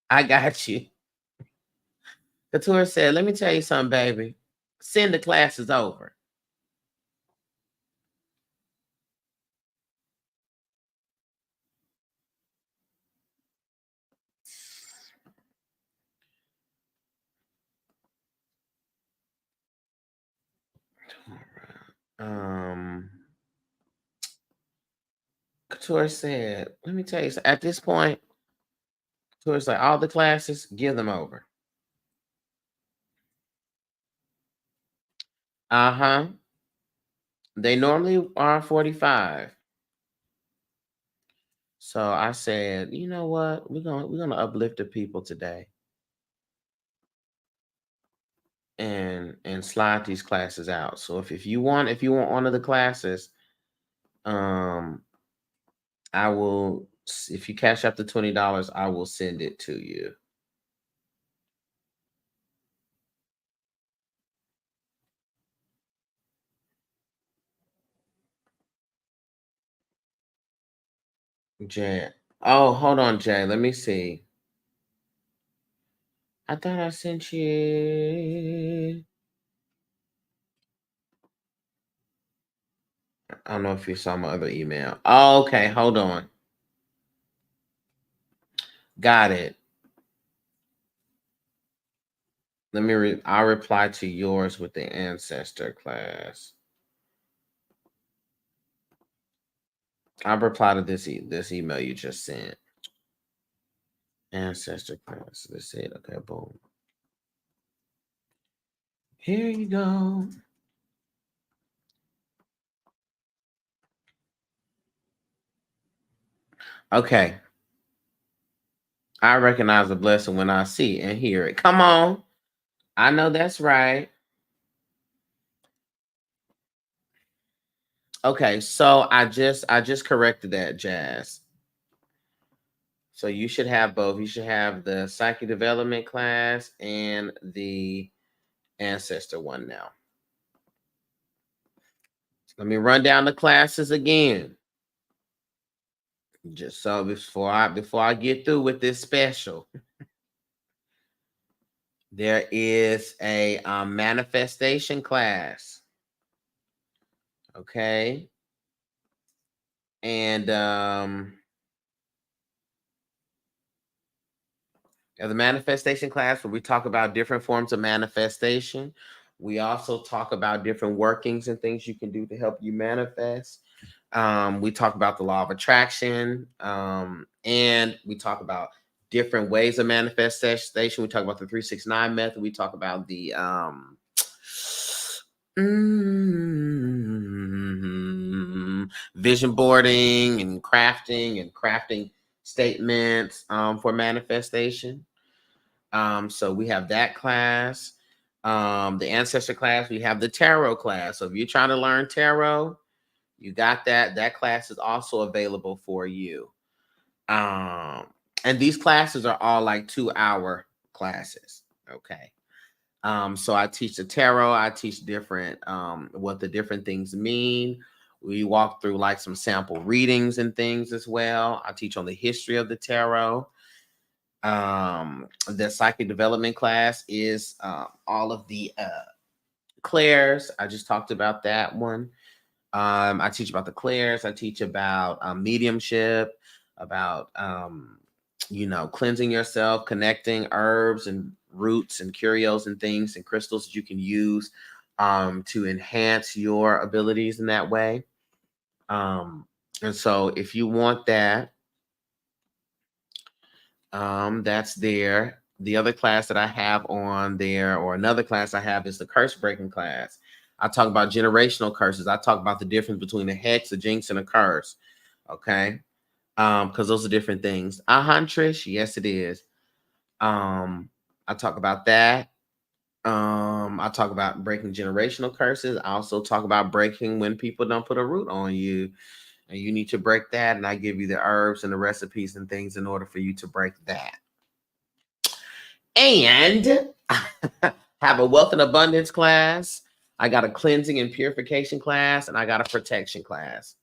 I got you. Couture said, let me tell you something, baby. Send the classes over. Um Couture said, let me tell you, at this point, Couture's like, all the classes, give them over. Uh-huh. They normally are 45. So I said, you know what? We're gonna uplift the people today and slide these classes out. So if you want one of the classes, um if you cash up to $20, I will send it to you. Jay. Oh, hold on, Jay. Let me see. I thought I sent you. I don't know if you saw my other email. Oh, okay, hold on. Got it. I'll reply to yours with the ancestor class. I'll reply to this email you just sent. Ancestor class. Let's see it. Okay, boom. Here you go. Okay. I recognize a blessing when I see and hear it. Come on. I know that's right. Okay, so I just corrected that, Jazz. So you should have both. You should have the psychic development class and the ancestor one now. Let me run down the classes again. Just so before I get through with this special, there is a manifestation class. Okay. And the manifestation class where we talk about different forms of manifestation. We also talk about different workings and things you can do to help you manifest. We talk about the law of attraction, and we talk about different ways of manifestation. We talk about the 369 method. We talk about the vision boarding and crafting statements for manifestation. So we have that class. The ancestor class, we have the tarot class. So if you're trying to learn tarot, you got that. That class is also available for you. And these classes are all like 2-hour classes. Okay. So I teach the tarot, I teach different what the different things mean. We walk through like some sample readings and things as well. I teach on the history of the tarot. The psychic development class is all of the clairs. I just talked about that one. I teach about the clairs. I teach about mediumship, about cleansing yourself, connecting herbs and roots and curios and things and crystals that you can use to enhance your abilities in that way. And so, if you want that, that's there. The other class that I have on there, or another class I have, is the curse breaking class. I talk about generational curses. I talk about the difference between a hex, a jinx, and a curse. Okay. Because those are different things. Trish, yes, it is. I talk about that. I talk about breaking generational curses. I also talk about breaking when people don't put a root on you. And you need to break that. And I give you the herbs and the recipes and things in order for you to break that. And have a wealth and abundance class. I got a cleansing and purification class, and I got a protection class.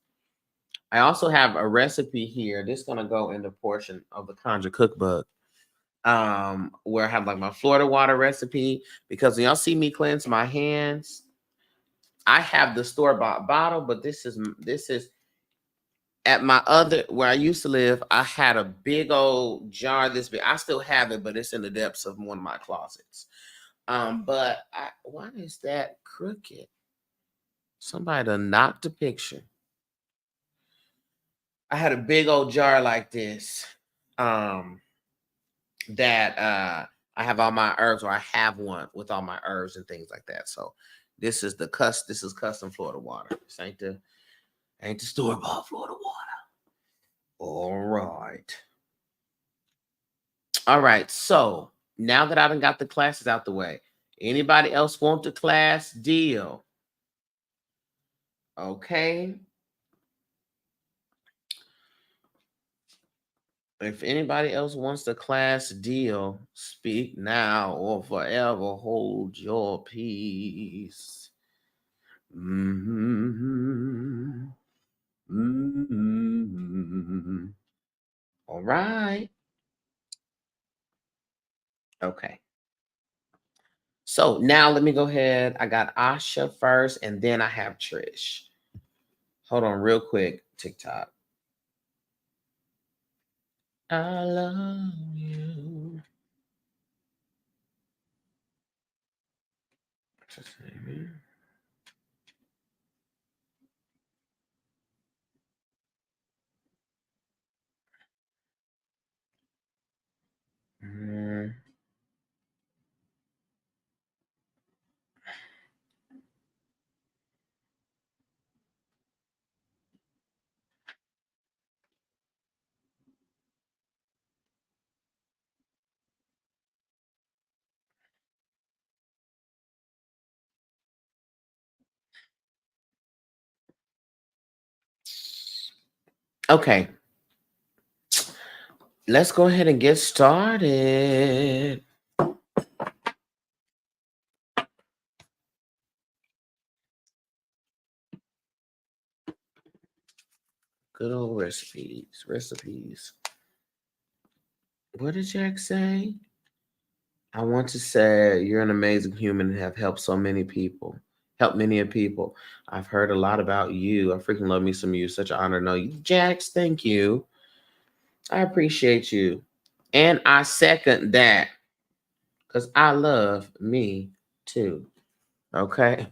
I also have a recipe here. This is gonna go in the portion of the Conjure Cookbook, where I have like my Florida water recipe. Because when y'all see me cleanse my hands, I have the store-bought bottle, but this is at my other where I used to live. I had a big old jar this big. I still have it, but it's in the depths of one of my closets. Why is that crooked? Somebody done knocked the picture. I had a big old jar like this. That I have all my herbs, or I have one with all my herbs and things like that. So This is custom Florida water. This ain't the store-bought Florida water. All right. All right. So now that I done got the classes out the way, anybody else want the class deal? Okay. If anybody else wants the class deal, speak now or forever hold your peace. Mm-hmm. Mm-hmm. All right. Okay. So now let me go ahead. I got Asha first, and then I have Trish. Hold on real quick, TikTok. I love you. Mm. Okay. Let's go ahead and get started. Good old recipes. What did Jack say? I want to say you're an amazing human and have helped so many people. Helped many people. I've heard a lot about you. I freaking love me some you. Such an honor to know you. Jax, thank you. I appreciate you. And I second that because I love me too. Okay.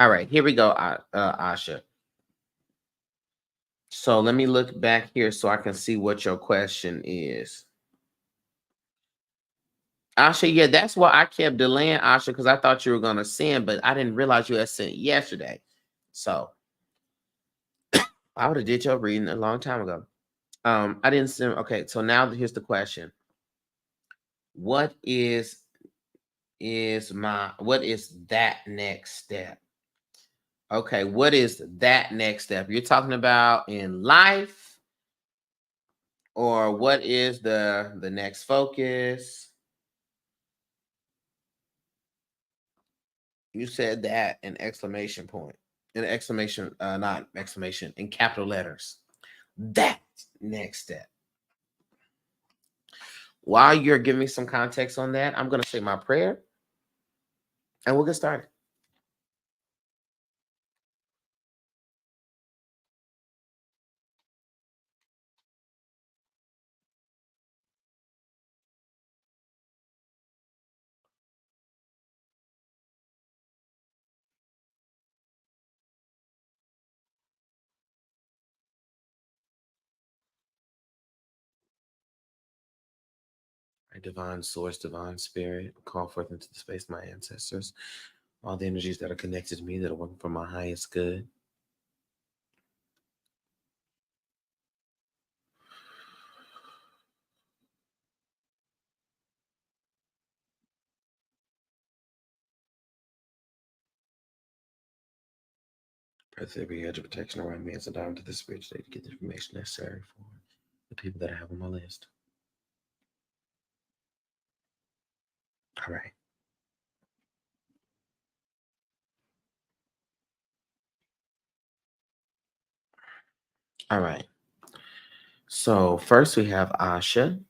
All right, here we go, Asha. So let me look back here so I can see what your question is. Asha, yeah, that's why I kept delaying, Asha, because I thought you were going to send, but I didn't realize you had sent yesterday. So I would have did your reading a long time ago. I didn't send. Okay, so now here's the question. What is that next step? Okay, what is that next step? You're talking about in life, or what is the next focus? You said that in exclamation point, in exclamation, not exclamation, in capital letters. That next step. While you're giving me some context on that, I'm going to say my prayer and we'll get started. Divine source, divine spirit, call forth into the space my ancestors, all the energies that are connected to me that are working for my highest good. Press every edge of protection around me as I dive into the spirit state to get the information necessary for the people that I have on my list. All right. All right. So first we have Asha.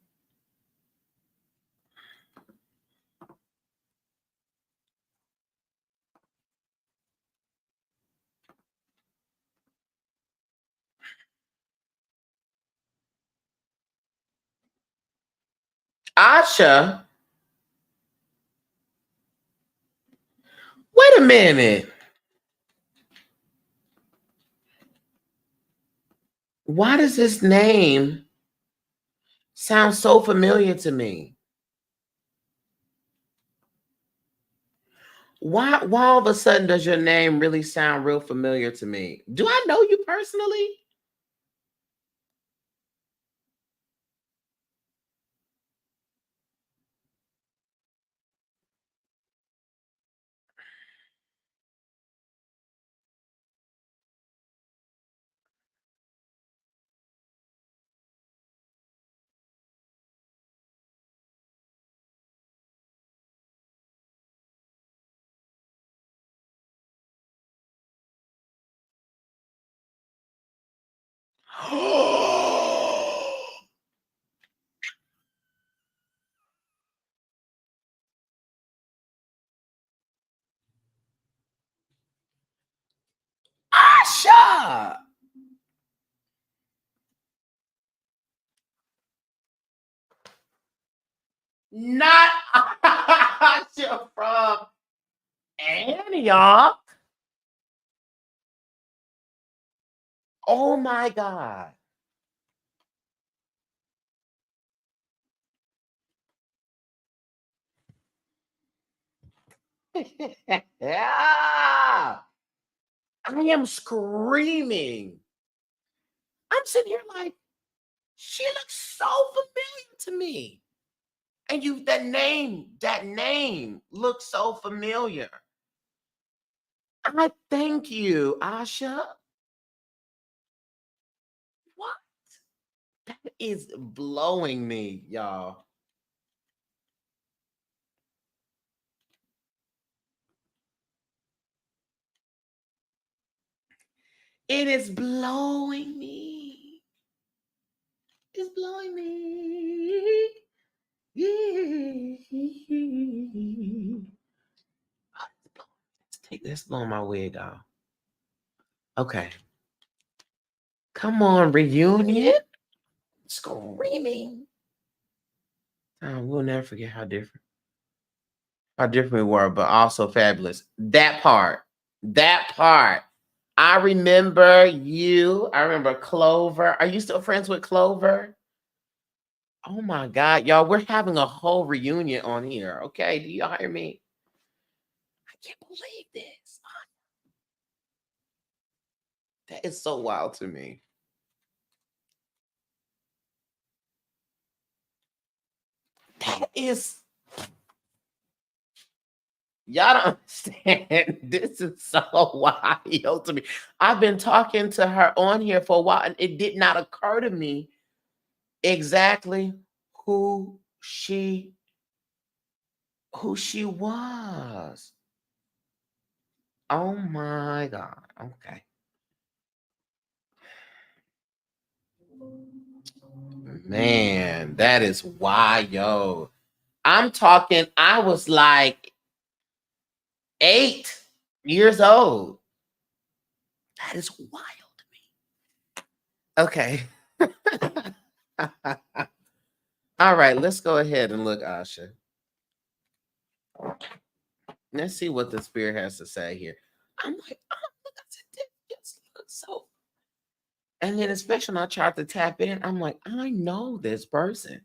Asha, wait a minute. Why does this name sound so familiar to me? Why all of a sudden does your name really sound real familiar to me? Do I know you personally? Asha! Not Asha from Antioch. Oh my God. Yeah. I am screaming. I'm sitting here like, she looks so familiar to me. And that name looks so familiar. I thank you, Asha. What? That is blowing me, y'all. It is blowing me. It's blowing me. Let's blow my wig off. Okay. Come on, reunion. Screaming. We'll never forget how different we were, but also fabulous. That part. That part. I remember you. I remember Clover. Are you still friends with Clover? Oh my God, y'all, we're having a whole reunion on here. Okay, do y'all hear me? I can't believe this. That is so wild to me. That is, y'all don't understand. This is so wild to me. I've been talking to her on here for a while, and it did not occur to me exactly who she was. Oh my God. Okay. Man, that is wild. I'm talking, I was like 8 years old. That is wild to me. Okay. All right, let's go ahead and look, Asha. Let's see what the spirit has to say here. I'm like, oh, look, I said, this just looks so. And then, especially when I tried to tap in, I'm like, I know this person.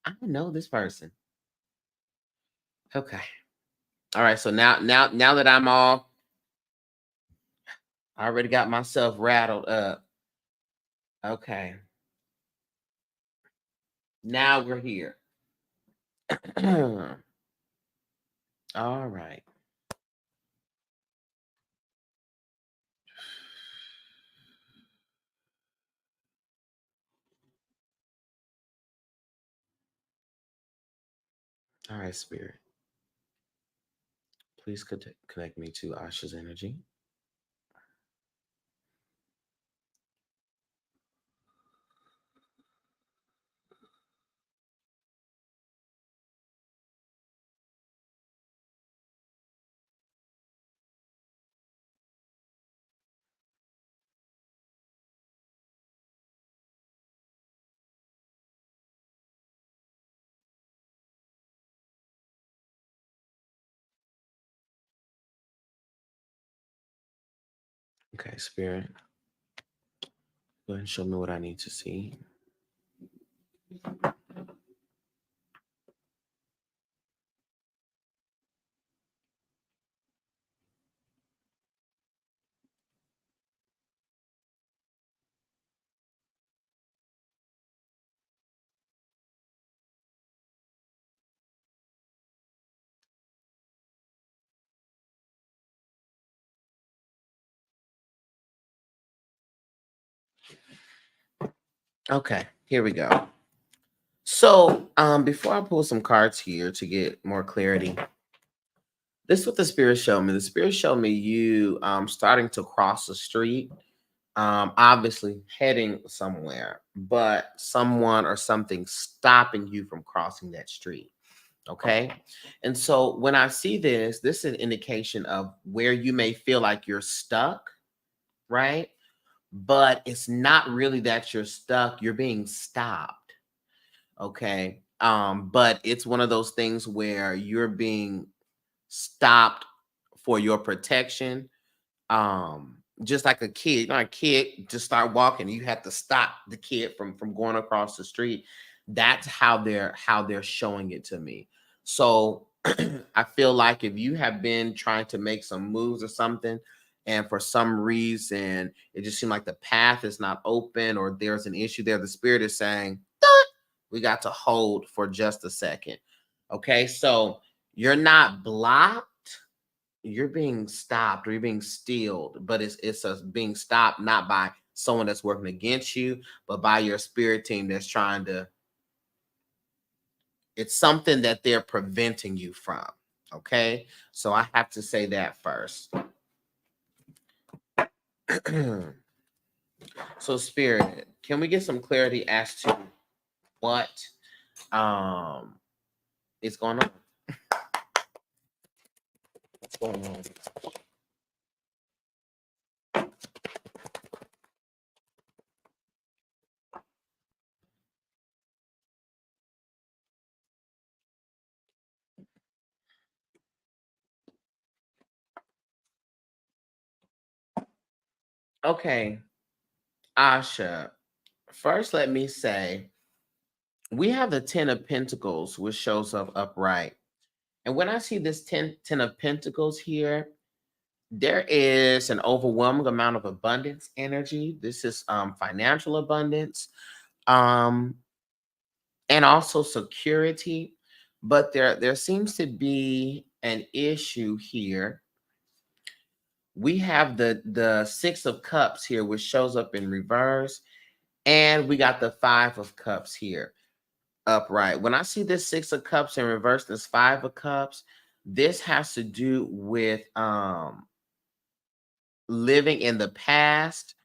I know this person. Okay. All right. So now that I already got myself rattled up. Okay. Now we're here. All right. All right, Spirit. Please connect me to Asha's energy. Okay, Spirit. Go ahead and show me what I need to see. Okay, here we go. So, before I pull some cards here to get more clarity, this is what the spirit showed me. The spirit showed me you starting to cross the street, obviously heading somewhere, but someone or something stopping you from crossing that street. Okay. And so when I see this, this is an indication of where you may feel like you're stuck, right? But it's not really that you're stuck, you're being stopped. Okay. But it's one of those things where you're being stopped for your protection, just like a kid. A kid just start walking, you have to stop the kid from going across the street. That's how they're showing it to me. So I feel like if you have been trying to make some moves or something, and for some reason it just seemed like the path is not open or there's an issue there, the spirit is saying, "Dun, we got to hold for just a second." Okay, so you're not blocked, you're being stopped or you're being stilled, but it's a being stopped not by someone that's working against you, but by your spirit team that's trying to, it's something that they're preventing you from. Okay. So I have to say that first. So spirit, can we get some clarity as to what um is going on? What's going on? Okay, Asha. First, let me say we have the Ten of Pentacles, which shows up upright. And when I see this ten of Pentacles here, there is an overwhelming amount of abundance energy. This is financial abundance, um, and also security. But there seems to be an issue here. We have the Six of Cups here, which shows up in reverse, and we got the Five of Cups here upright. When I see this Six of Cups in reverse, this Five of Cups, this has to do with living in the past.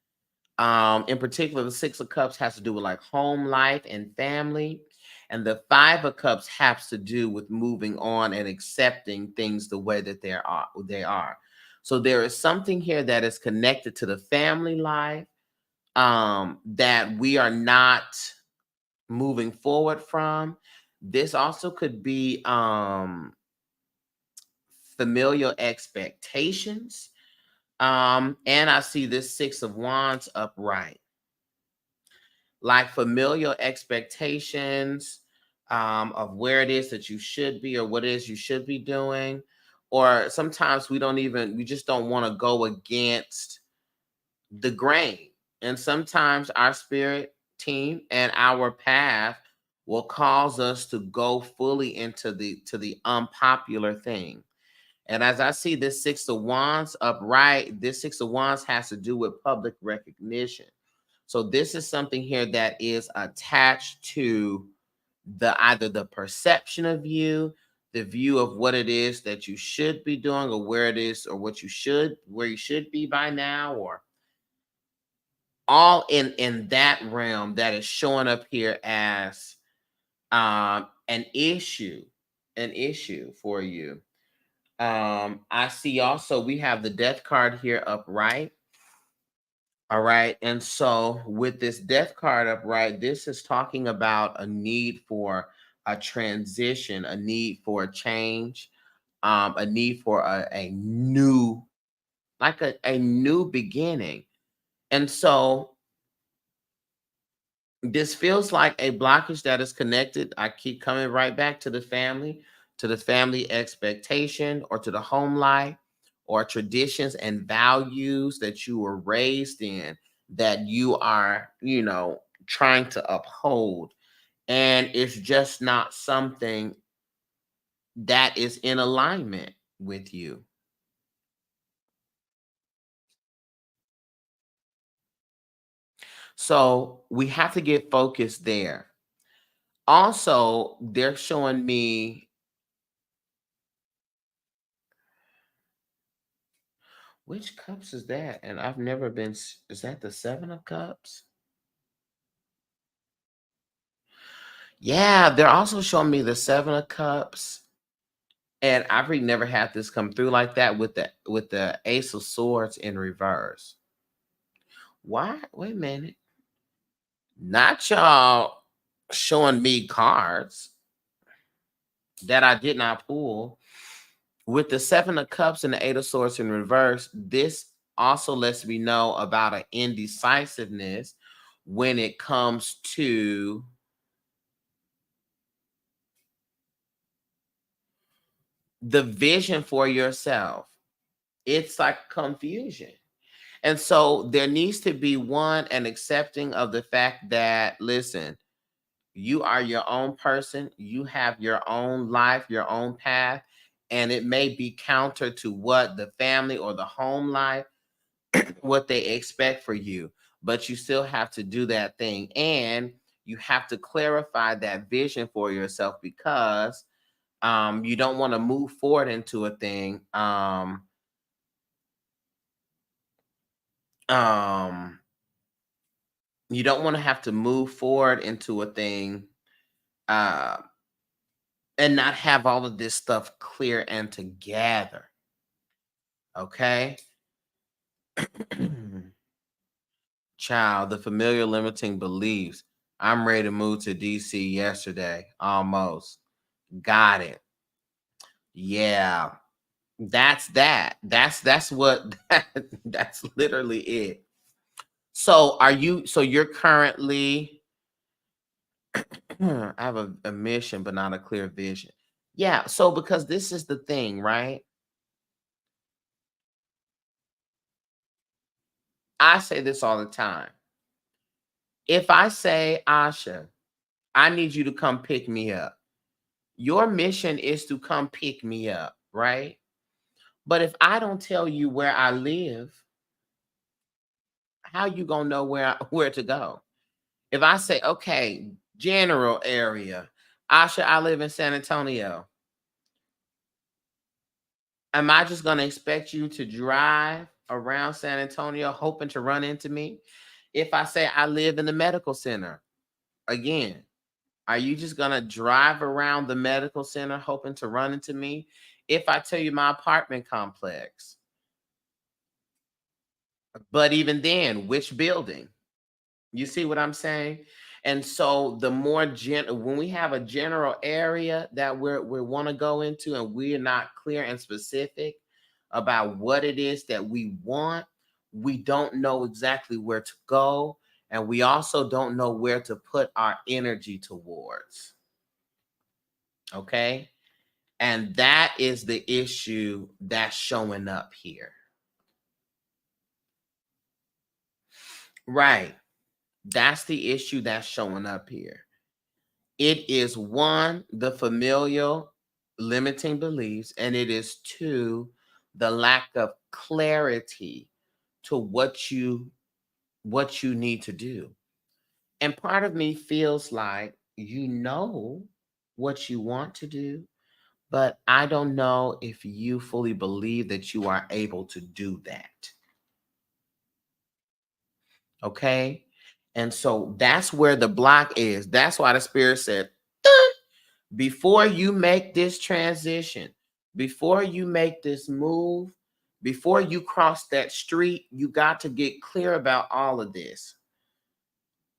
In particular, the Six of Cups has to do with like home life and family. And the Five of Cups has to do with moving on and accepting things the way that they are. So there is something here that is connected to the family life, that we are not moving forward from. This also could be familial expectations. And I see this Six of Wands upright, like familial expectations, of where it is that you should be or what it is you should be doing. Or sometimes we just don't want to go against the grain. And sometimes our spirit team and our path will cause us to go fully into the unpopular thing. And as I see this Six of Wands upright, this Six of Wands has to do with public recognition. So this is something here that is attached to the either the perception of you, the view of what it is that you should be doing, or where it is, or where you should be by now, or all in that realm that is showing up here as an issue for you. I see also we have the Death card here upright. All right. And so with this Death card upright, this is talking about a need for a transition, a need for a change, a need for a new, like a new beginning. And so this feels like a blockage that is connected. I keep coming right back to the family expectation, or to the home life, or traditions and values that you were raised in, that you are, trying to uphold. And it's just not something that is in alignment with you. So we have to get focused there. Also, they're showing me, which cups is that? And I've never been, is that the Seven of Cups? Yeah, they're also showing me the Seven of Cups. And I've really never had this come through like that with the Ace of Swords in reverse. Why? Wait a minute. Not y'all showing me cards that I did not pull. With the Seven of Cups and the Eight of Swords in reverse, this also lets me know about an indecisiveness when it comes to the vision for yourself. It's like confusion. And so there needs to be an accepting of the fact that, listen, you are your own person, you have your own life, your own path, and it may be counter to what the family or the home life, what they expect for you, but you still have to do that thing. And you have to clarify that vision for yourself because you don't want to move forward into a thing. Um, you don't want to have to move forward into a thing uh, and not have all of this stuff clear and together. Okay. Child, the familiar limiting beliefs. I'm ready to move to DC yesterday. Almost. Got it. Yeah. That's that. That's what that's literally it. So you're currently I have a mission but not a clear vision. Yeah, so because this is the thing, right? I say this all the time. If I say, Asha, I need you to come pick me up. Your mission is to come pick me up, right? But if I don't tell you where I live, how you gonna know where to go? If I say, okay, general area, Asha, I live in San Antonio. Am I just gonna expect you to drive around San Antonio hoping to run into me? If I say I live in the medical center, again, are you just gonna drive around the medical center hoping to run into me? If I tell you my apartment complex, but even then, which building? You see what I'm saying? And so the more when we have a general area that we want to go into and we're not clear and specific about what it is that we want, we don't know exactly where to go. And we also don't know where to put our energy towards. Okay. And that is the issue that's showing up here. Right. That's the issue that's showing up here. It is one, the familial limiting beliefs, and it is two, the lack of clarity to what you need to do. And part of me feels like you know what you want to do, but I don't know if you fully believe that you are able to do that. Okay? And so that's where the block is. That's why the spirit said, before you make this transition, before you make this move, before you cross that street, you got to get clear about all of this.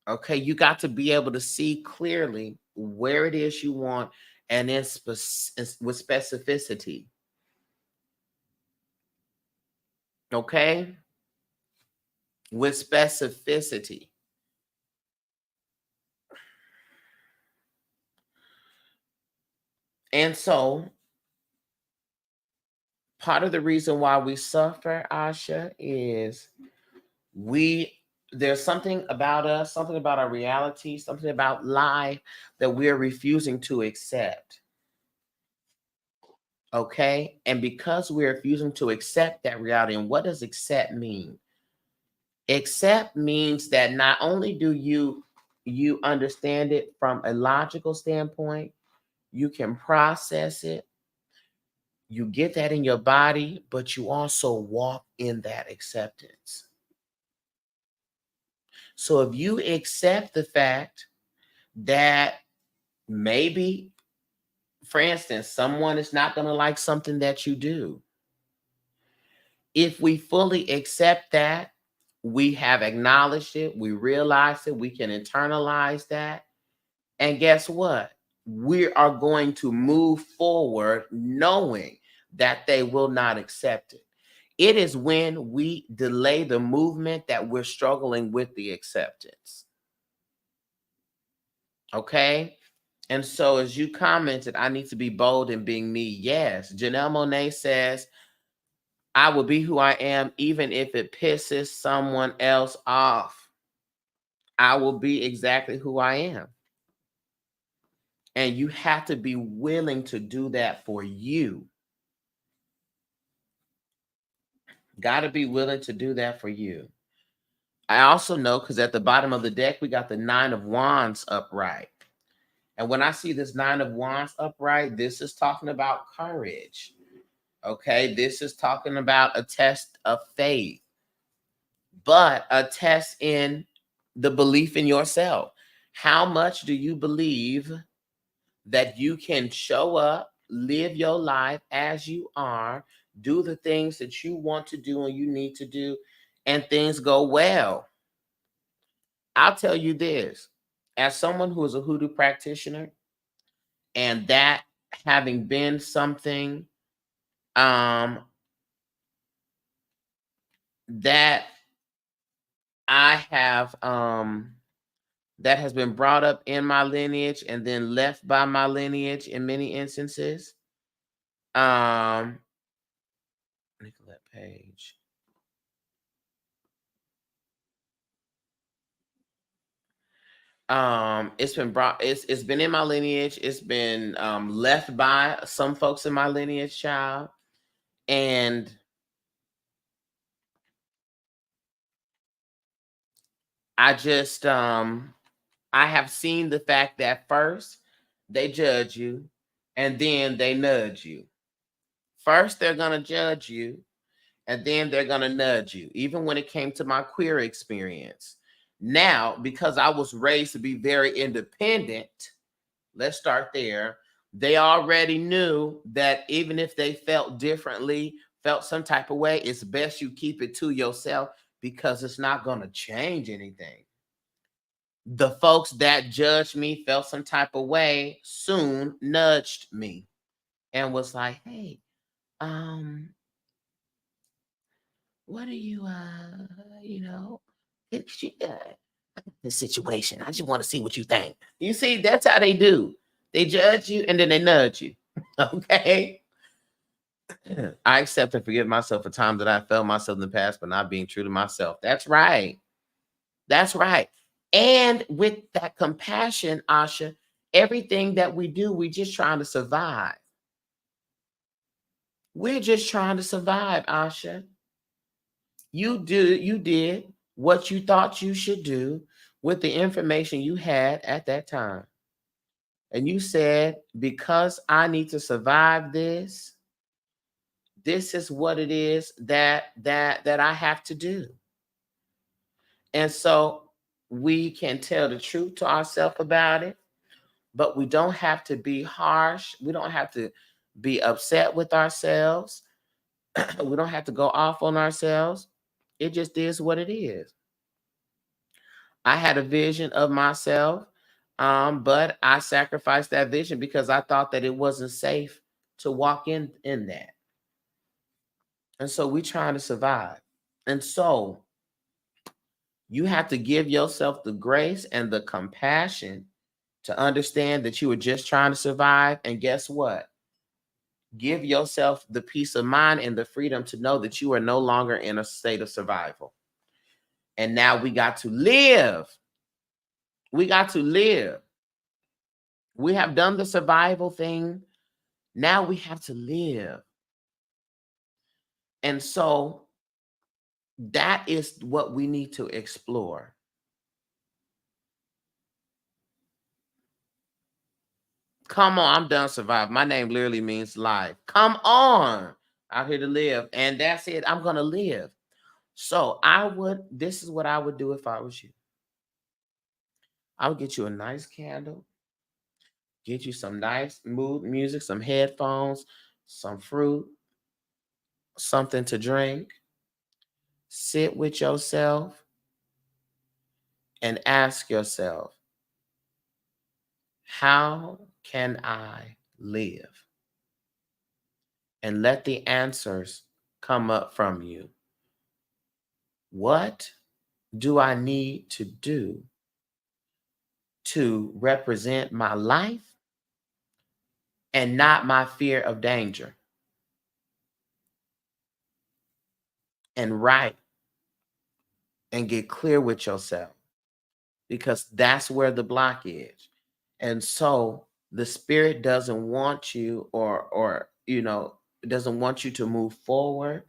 Okay, you got to be able to see clearly where it is you want and then with specificity. Okay, with specificity. And so part of the reason why we suffer, Asha, is we there's something about us, something about our reality, something about life that we're refusing to accept. Okay. And because we're refusing to accept that reality, and what does accept mean? Accept means that not only do you understand it from a logical standpoint, you can process it, you get that in your body, but you also walk in that acceptance. So if you accept the fact that maybe, for instance, someone is not going to like something that you do, if we fully accept that, we have acknowledged it, we realize it, we can internalize that. And guess what? We are going to move forward knowing that they will not accept it. It is when we delay the movement that we're struggling with the acceptance. Okay? And so, as you commented, I need to be bold in being me. Yes. Janelle Monáe says, I will be who I am, even if it pisses someone else off. I will be exactly who I am. And you have to be willing to do that for you. Got to be willing to do that for you. I also know because at the bottom of the deck, we got the 9 of Wands upright. And when I see this 9 of Wands upright, this is talking about courage. Okay. This is talking about a test of faith, but a test in the belief in yourself. How much do you believe that you can show up, live your life as you are, do the things that you want to do and you need to do, and things go well? I'll tell you this, as someone who is a hoodoo practitioner, and that having been something that I have that has been brought up in my lineage and then left by my lineage in many instances. Nicolette Page. It's been in my lineage. It's been left by some folks in my lineage, child. And I just I have seen the fact that first they judge you and then they nudge you. First, they're gonna judge you, and then they're going to nudge you. Even when it came to my queer experience. Now, because I was raised to be very independent, let's start there. They already knew that even if they felt differently, felt some type of way, it's best you keep it to yourself because it's not going to change anything. The folks that judged me, felt some type of way, soon nudged me and was like, hey, um, what are you, it's the situation. I just want to see what you think. You see, that's how they do. They judge you and then they nudge you. Okay. I accept and forgive myself for times that I felt myself in the past, but not being true to myself. That's right. That's right. And with that compassion, Asha, everything that we do, we're just trying to survive. We're just trying to survive, Asha. You did what you thought you should do with the information you had at that time. And you said, because I need to survive this, this is what it is that I have to do. And so we can tell the truth to ourselves about it, but we don't have to be harsh. We don't have to be upset with ourselves. We don't have to go off on ourselves. It just is what it is. I had a vision of myself, but I sacrificed that vision because I thought that it wasn't safe to walk in that. And so we're trying to survive. And so you have to give yourself the grace and the compassion to understand that you were just trying to survive. And guess what? Give yourself the peace of mind and the freedom to know that you are no longer in a state of survival. And now we got to live. We got to live. We have done the survival thing. Now we have to live. And so That is what we need to explore. Come on, I'm done surviving. My name literally means life. Come on. Out here to live. And that's it. I'm going to live. So this is what I would do if I was you. I would get you a nice candle, get you some nice mood music, some headphones, some fruit, something to drink. Sit with yourself and ask yourself, how can I live? And let the answers come up from you. What do I need to do to represent my life and not my fear of danger? And write and get clear with yourself, because that's where the block is. And so the spirit doesn't want you, or doesn't want you to move forward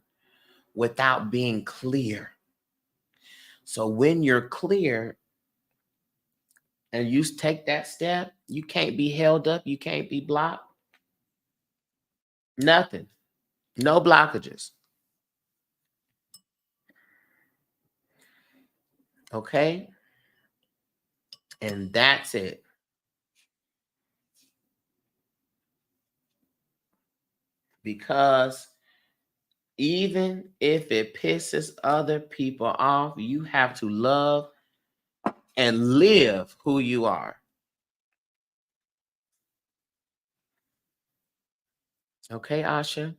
without being clear. So when you're clear and you take that step, you can't be held up, you can't be blocked. Nothing. No blockages. Okay? And that's it. Because even if it pisses other people off, you have to love and live who you are. Okay, Asha?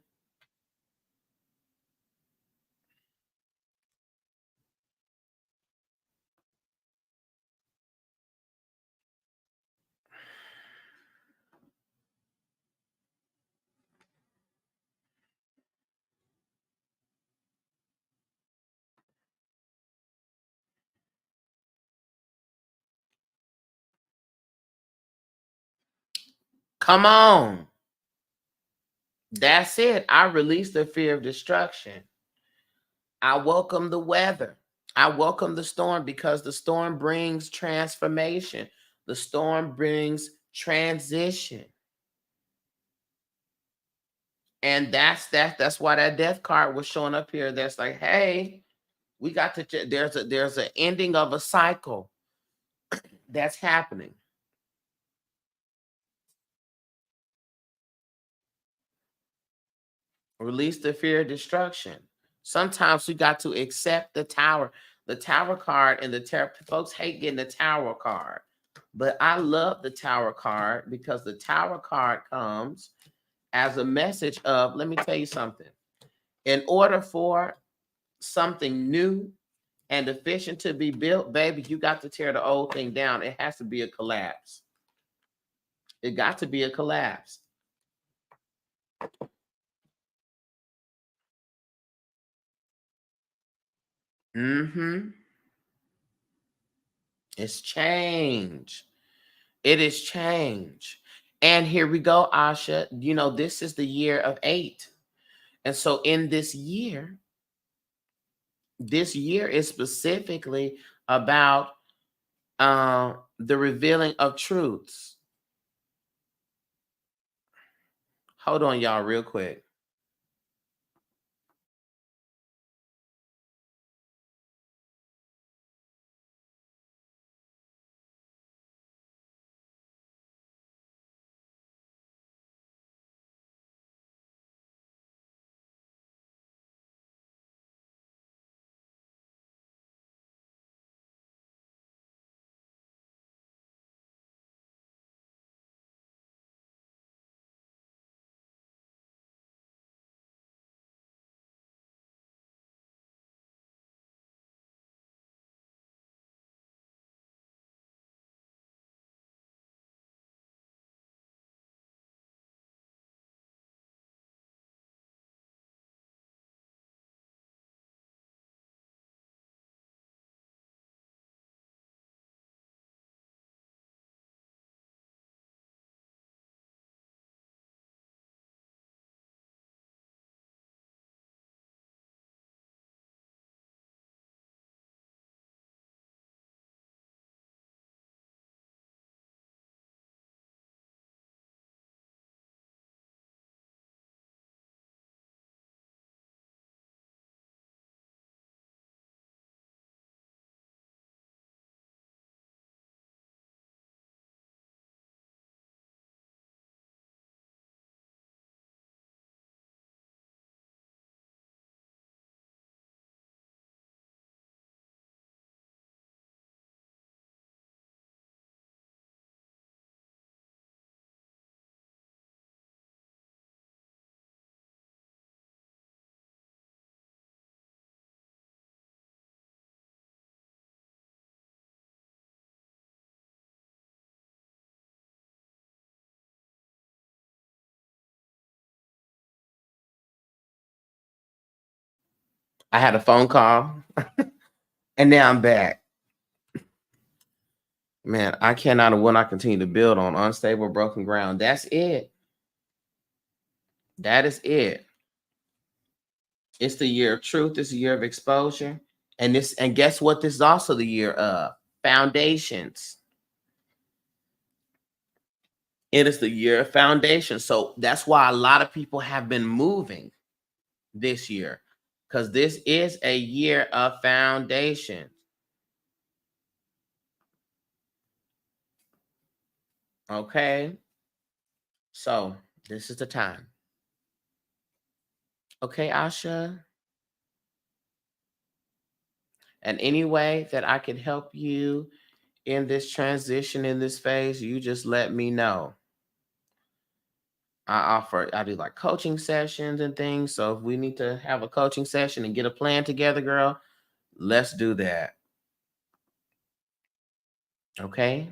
Come on. That's it. I release the fear of destruction. I welcome the weather. I welcome the storm, because the storm brings transformation. The storm brings transition. And that's why that death card was showing up here. That's like, hey, we got to there's an ending of a cycle that's happening. Release the fear of destruction. Sometimes we got to accept the tower. The tower card and the tarot. Folks hate getting the tower card. But I love the tower card, because the tower card comes as a message of, let me tell you something. In order for something new and efficient to be built, baby, you got to tear the old thing down. It has to be a collapse. It got to be a collapse. Mm-hmm. It's change. It is change. And here we go, Asha. This is the year of 8. And so in this year is specifically about the revealing of truths. Hold on, y'all, real quick. I had a phone call and now I'm back. Man, I cannot and will not continue to build on unstable, broken ground. That's it. That is it. It's the year of truth. It's the year of exposure. And guess what? This is also the year of foundations. It is the year of foundation. So that's why a lot of people have been moving this year. Because this is a year of foundation. Okay. So this is the time. Okay, Asha. And any way that I can help you in this transition, in this phase, you just let me know. I do like coaching sessions and things. So if we need to have a coaching session and get a plan together, girl, let's do that. Okay.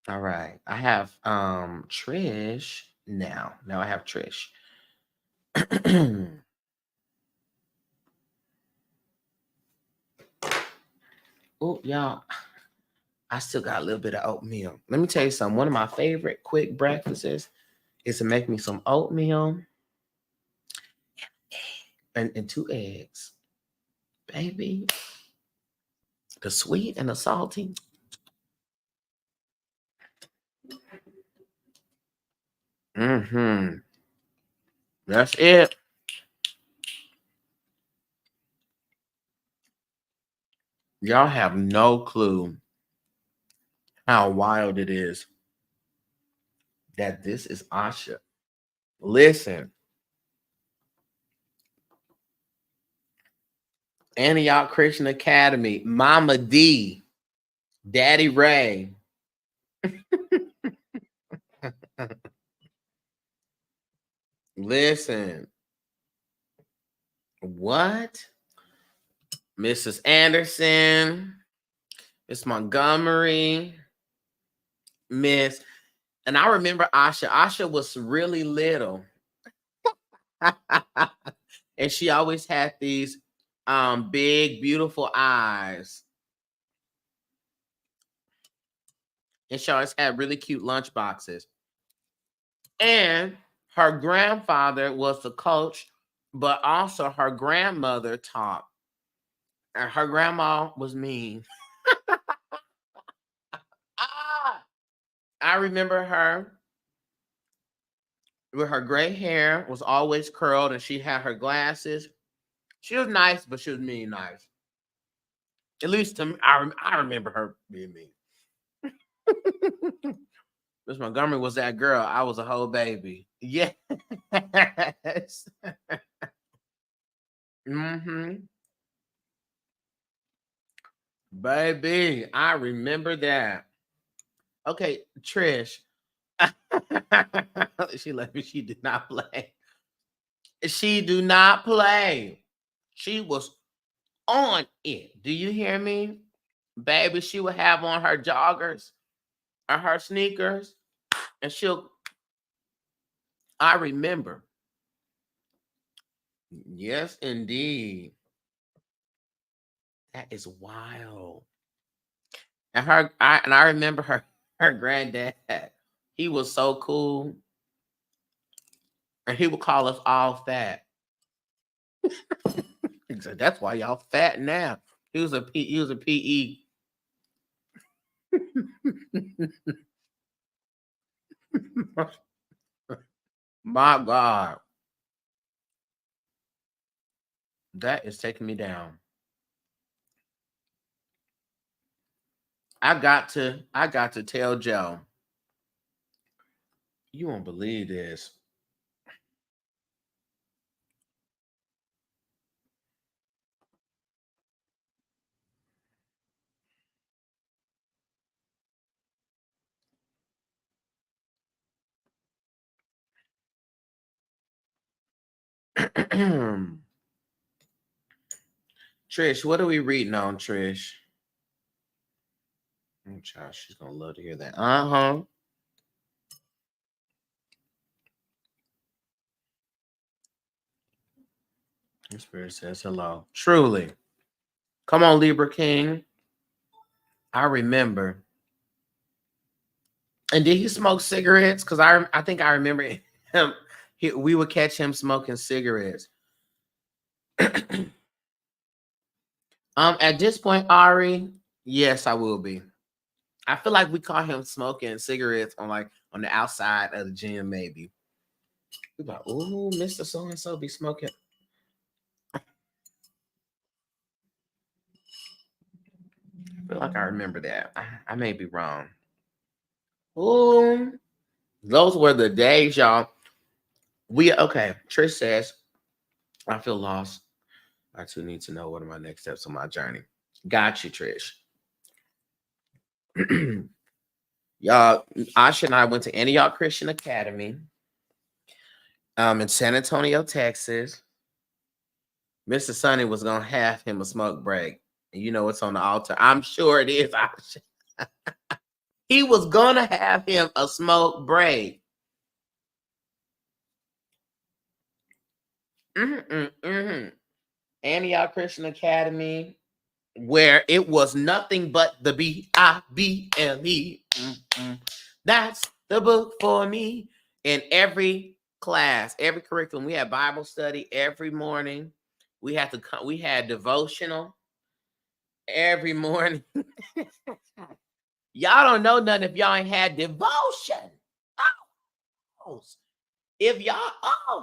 All right. I have Trish now. Now I have Trish. Oh, y'all. I still got a little bit of oatmeal. Let me tell you something. One of my favorite quick breakfasts is to make me some oatmeal and 2 eggs. Baby. The sweet and the salty. Mm-hmm. That's it. Y'all have no clue how wild it is that this is Asha. Listen, Antioch Christian Academy, Mama D, Daddy Ray. Listen, what? Mrs. Anderson, Miss Montgomery, Miss, and I remember Asha. Asha was really little. And she always had these big, beautiful eyes. And she always had really cute lunch boxes. And her grandfather was the coach, but also her grandmother taught. And her grandma was mean. Ah, I remember her with her gray hair, was always curled, and she had her glasses. She was nice, but she was mean nice. At least to me, I remember her being mean. Miss Montgomery was that girl. I was a whole baby. Yes. Mm-hmm. Baby, I remember that. Okay, Trish. She left me. She did not play. She do not play. She was on it. Do you hear me? Baby, she would have on her joggers or her sneakers. And I remember. Yes, indeed. That is wild. And I remember her granddad. He was so cool. And he would call us all fat. He said, that's why y'all fat now. He was a PE. My God. That is taking me down. I got to tell Joe, you won't believe this. Trish, what are we reading on, Trish? Oh, child, she's gonna love to hear that. Uh-huh. The spirit says hello. Truly. Come on, Libra King. I remember. And did he smoke cigarettes? Because I think I remember him. We would catch him smoking cigarettes. At this point, Ari, yes, I will be. I feel like we caught him smoking cigarettes on the outside of the gym, maybe. We like, ooh, Mr. So and so be smoking. I feel like I remember that. I may be wrong. Ooh, those were the days, y'all. Okay. Trish says, I feel lost. I too need to know what are my next steps on my journey. Got you, Trish. Y'all, Asha and I went to Antioch Christian Academy in San Antonio, Texas. Mr. Sonny was gonna have him a smoke break. And you know it's on the altar. I'm sure it is, Asha. He was gonna have him a smoke break. Antioch Christian Academy, where it was nothing but the Bible. That's the book for me. In every class, every curriculum, we had Bible study every morning. We had devotional every morning. Y'all don't know nothing if y'all ain't had devotion. Oh, if y'all,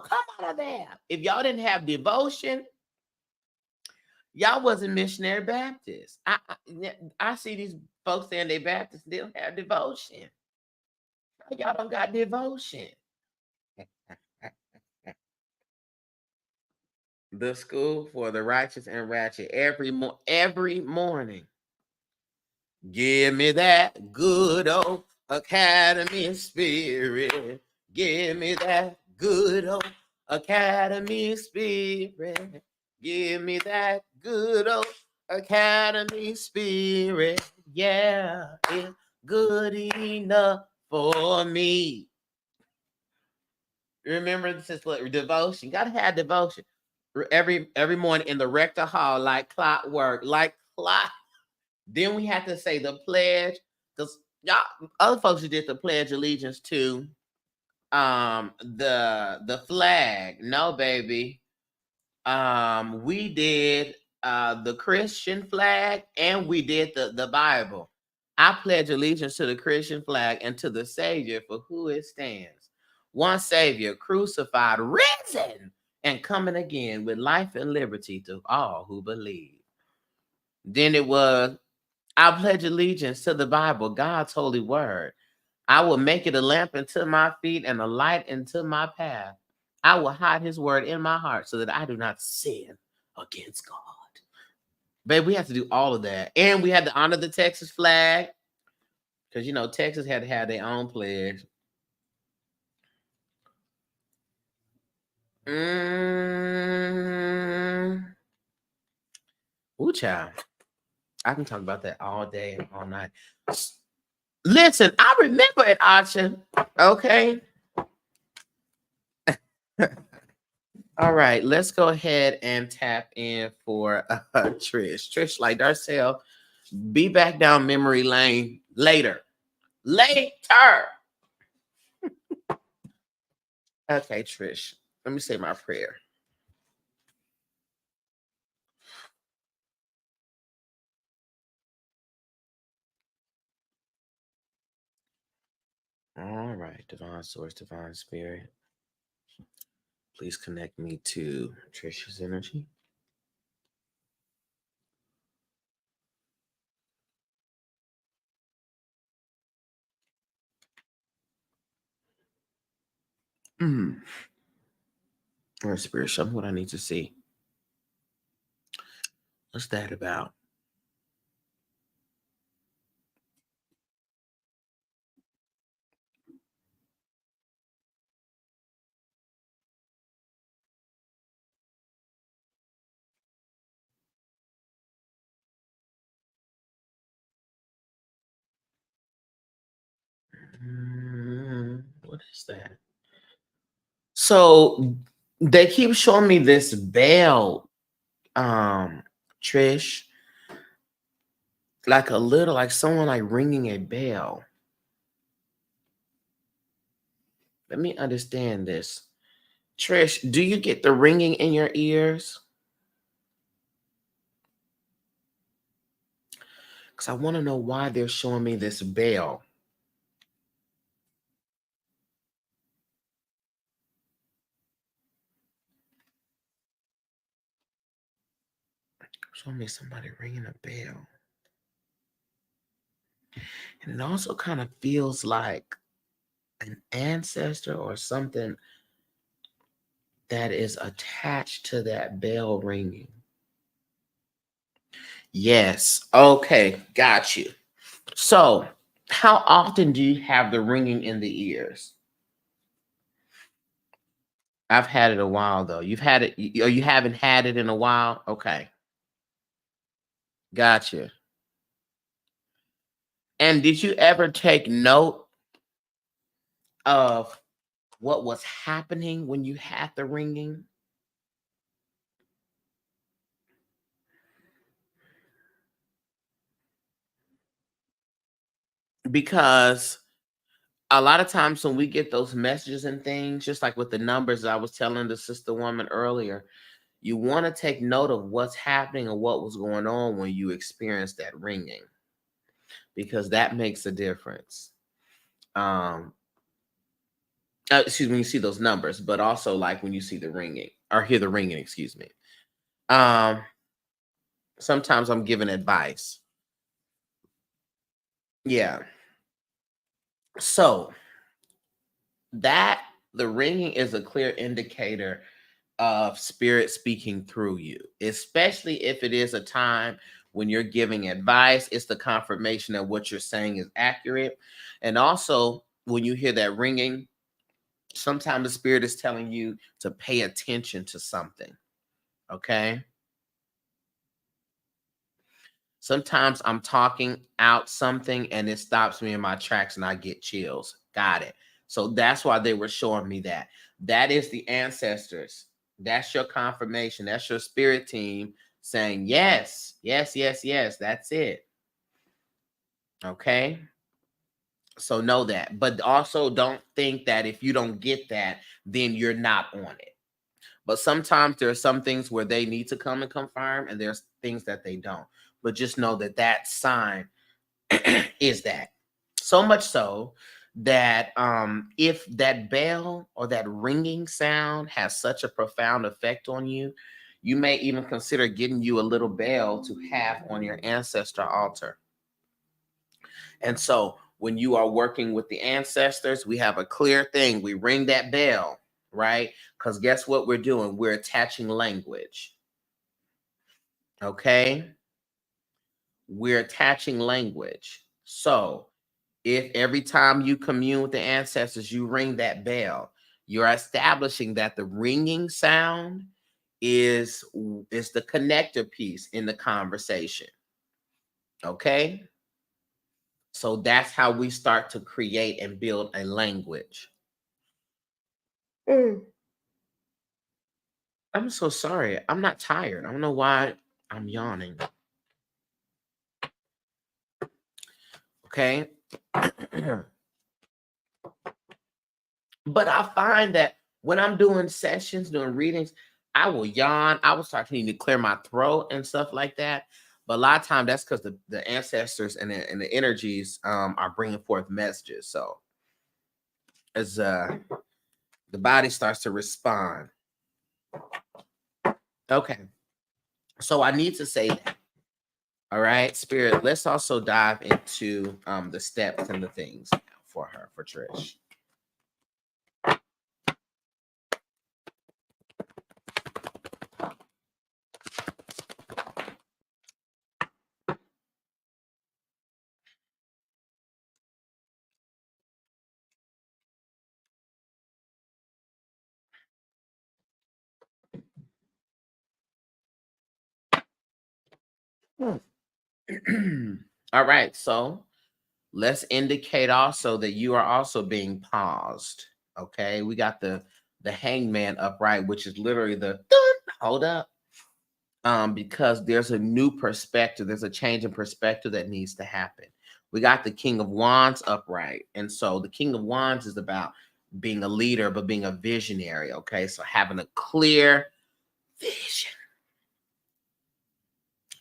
come out of there. If y'all didn't have devotion, y'all wasn't missionary Baptists. I see these folks saying they Baptists, they don't have devotion. Y'all don't got devotion. The school for the righteous and ratchet every morning. Give me that good old academy spirit. Give me that good old academy spirit. Give me that good old academy spirit. Yeah, it's good enough for me. Remember, this is what devotion. Gotta have devotion every morning in the rector hall, like clockwork, like clock. Then we had to say the pledge, because y'all other folks who did the pledge allegiance to the flag. No, baby. We did the Christian flag and we did the Bible. I pledge allegiance to the Christian flag and to the Savior for who it stands. One Savior, crucified, risen, and coming again with life and liberty to all who believe. Then it was, I pledge allegiance to the Bible, God's holy word. I will make it a lamp unto my feet and a light into my path. I will hide his word in my heart so that I do not sin against God. Babe, we have to do all of that. And we had to honor the Texas flag, because, you know, Texas had to have their own pledge. Ooh, child. I can talk about that all day and all night. Listen, I remember it, Asha. Okay. All right, let's go ahead and tap in for Trish. Trish, like Darcel, be back down memory lane later. Later. Okay, Trish, let me say my prayer. All right, divine source, divine spirit, please connect me to Trish's energy. All right, spirit, show me what I need to see. What's that about? What is that? So They keep showing me this bell, um, Trish, like a little, like someone like ringing a bell. Let me understand this. Trish, do you get the ringing in your ears? Because I want to know why they're showing me this bell. Showing me somebody ringing a bell. And it also kind of feels like an ancestor or something that is attached to that bell ringing. Yes. Okay. Got you. So, how often do you have the ringing in the ears? I've had it a while though. You've had it, or you haven't had it in a while? Okay. Gotcha. And did you ever take note of what was happening when you had the ringing? Because a lot of times when we get those messages and things, just like with the numbers I was telling the sister woman earlier, you want to take note of what's happening and what was going on when you experience that ringing, because that makes a difference. Um, excuse me, when you see those numbers, but also like when you see the ringing or hear the ringing, excuse me. Um, Sometimes I'm giving advice. Yeah. So that the ringing is a clear indicator of spirit speaking through you, especially if it is a time when you're giving advice. It's the confirmation that what you're saying is accurate. And also, when you hear that ringing, sometimes the spirit is telling you to pay attention to something. Okay. Sometimes I'm talking out something and it stops me in my tracks and I get chills. Got it. So that's why they were showing me that. That is the ancestors. That's your confirmation. That's your spirit team saying, yes, yes, yes, yes. That's it. Okay. So know that. But also don't think that if you don't get that, then you're not on it. But sometimes there are some things where they need to come and confirm, and there's things that they don't. But just know that that sign is that. So much so that if that bell or that ringing sound has such a profound effect on you, you may even consider getting you a little bell to have on your ancestor altar. And so when you are working with the ancestors, we have a clear thing. We ring that bell, right? Because guess what we're doing? We're attaching language. Okay? We're attaching language. So if every time you commune with the ancestors, you ring that bell, you're establishing that the ringing sound is the connector piece in the conversation. Okay? So that's how we start to create and build a language. Mm. I'm so sorry. I'm not tired. I don't know why I'm yawning. Okay? But I find that when I'm doing sessions, doing readings, I will yawn. I will start to need to clear my throat and stuff like that. But a lot of time that's because the ancestors and the energies are bringing forth messages. So as the body starts to respond. Okay. So I need to say that. All right, Spirit, let's also dive into the steps and the things for her, for Trish. All right, so let's indicate also that you are also being paused. Okay, we got the the hangman upright, which is literally the hold up. Because there's a new perspective, there's a change in perspective that needs to happen. We got the King of Wands upright. And so the King of Wands is about being a leader, but being a visionary. Okay. So having a clear vision,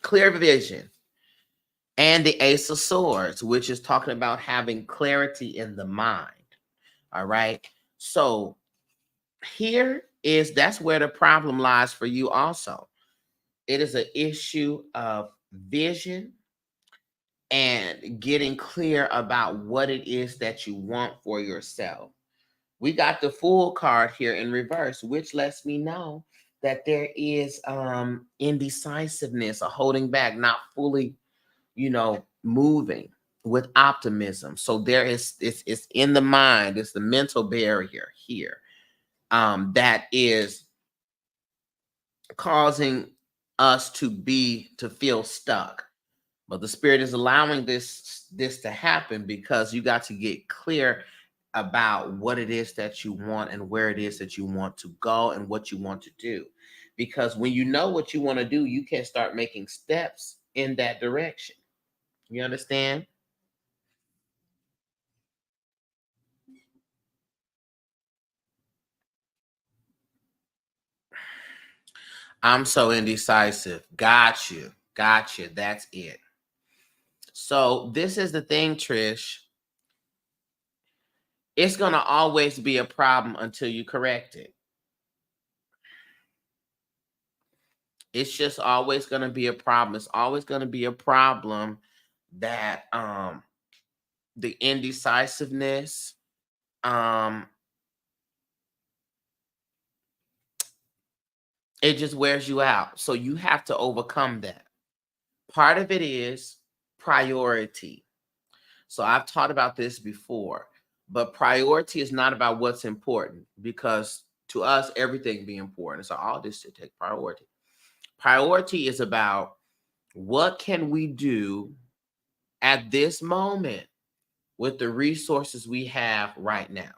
clear vision. And the Ace of Swords, which is talking about having clarity in the mind. All right. So that's where the problem lies for you also. It is an issue of vision and getting clear about what it is that you want for yourself. We got the Fool card here in reverse, which lets me know that there is indecisiveness or holding back, not fully, moving with optimism. So there is it's in the mind, it's the mental barrier here that is causing us to feel stuck. But the Spirit is allowing this to happen because you got to get clear about what it is that you want and where it is that you want to go and what you want to do. Because when you know what you want to do, you can start making steps in that direction. You understand? I'm so indecisive. Got you. Got you. That's it. So this is the thing, Trish. It's going to always be a problem until you correct it. It's just always going to be a problem. It's always going to be a problem that the indecisiveness um it just wears you out. So you have to overcome that. Part of it is priority. So I've taught about this before, but priority is not about what's important because to us everything be important. So all this should take priority. Priority is about what can we do at this moment with the resources we have right now.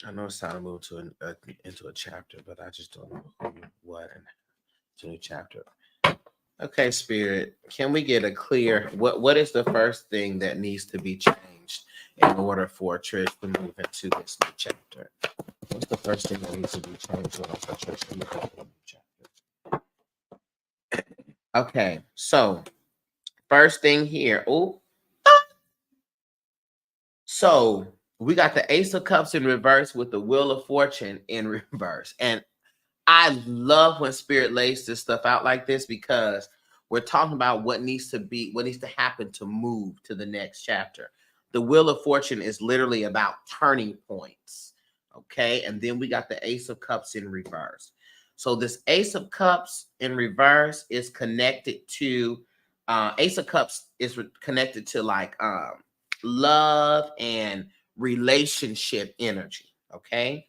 I know it's time to move into a chapter, but I just don't know who, what, and to a new chapter. Okay, Spirit, can we get a clear what is the first thing that needs to be changed in order for Trish to move into this new chapter? What's the first thing that needs to be changed in order for Trish to move into the new chapter? Okay, so first thing here. Oh, so we got the Ace of Cups in reverse with the Wheel of Fortune in reverse. And I love when Spirit lays this stuff out like this because we're talking about what needs to happen to move to the next chapter. The Wheel of Fortune is literally about turning points. Okay. And then we got the Ace of Cups in reverse. So this Ace of Cups in reverse is connected to Ace of Cups is connected to like love and relationship energy. Okay.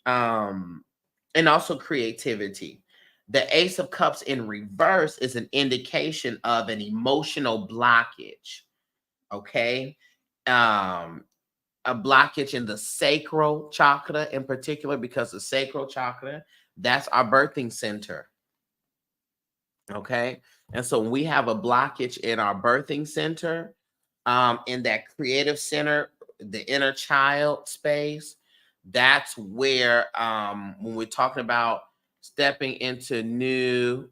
And also creativity. The Ace of Cups in reverse is an indication of an emotional blockage. Okay. Um, a blockage in the sacral chakra in particular, because the sacral chakra, that's our birthing center. Okay. And so when we have a blockage in our birthing center, in that creative center, the inner child space, that's where when we're talking about stepping into new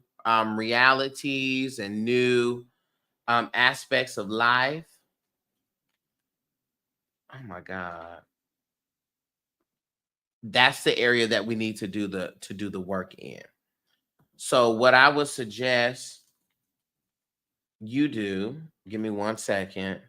realities and new aspects of life. Oh my God. That's the area that we need to do the work in. So what I would suggest you do, give me 1 second.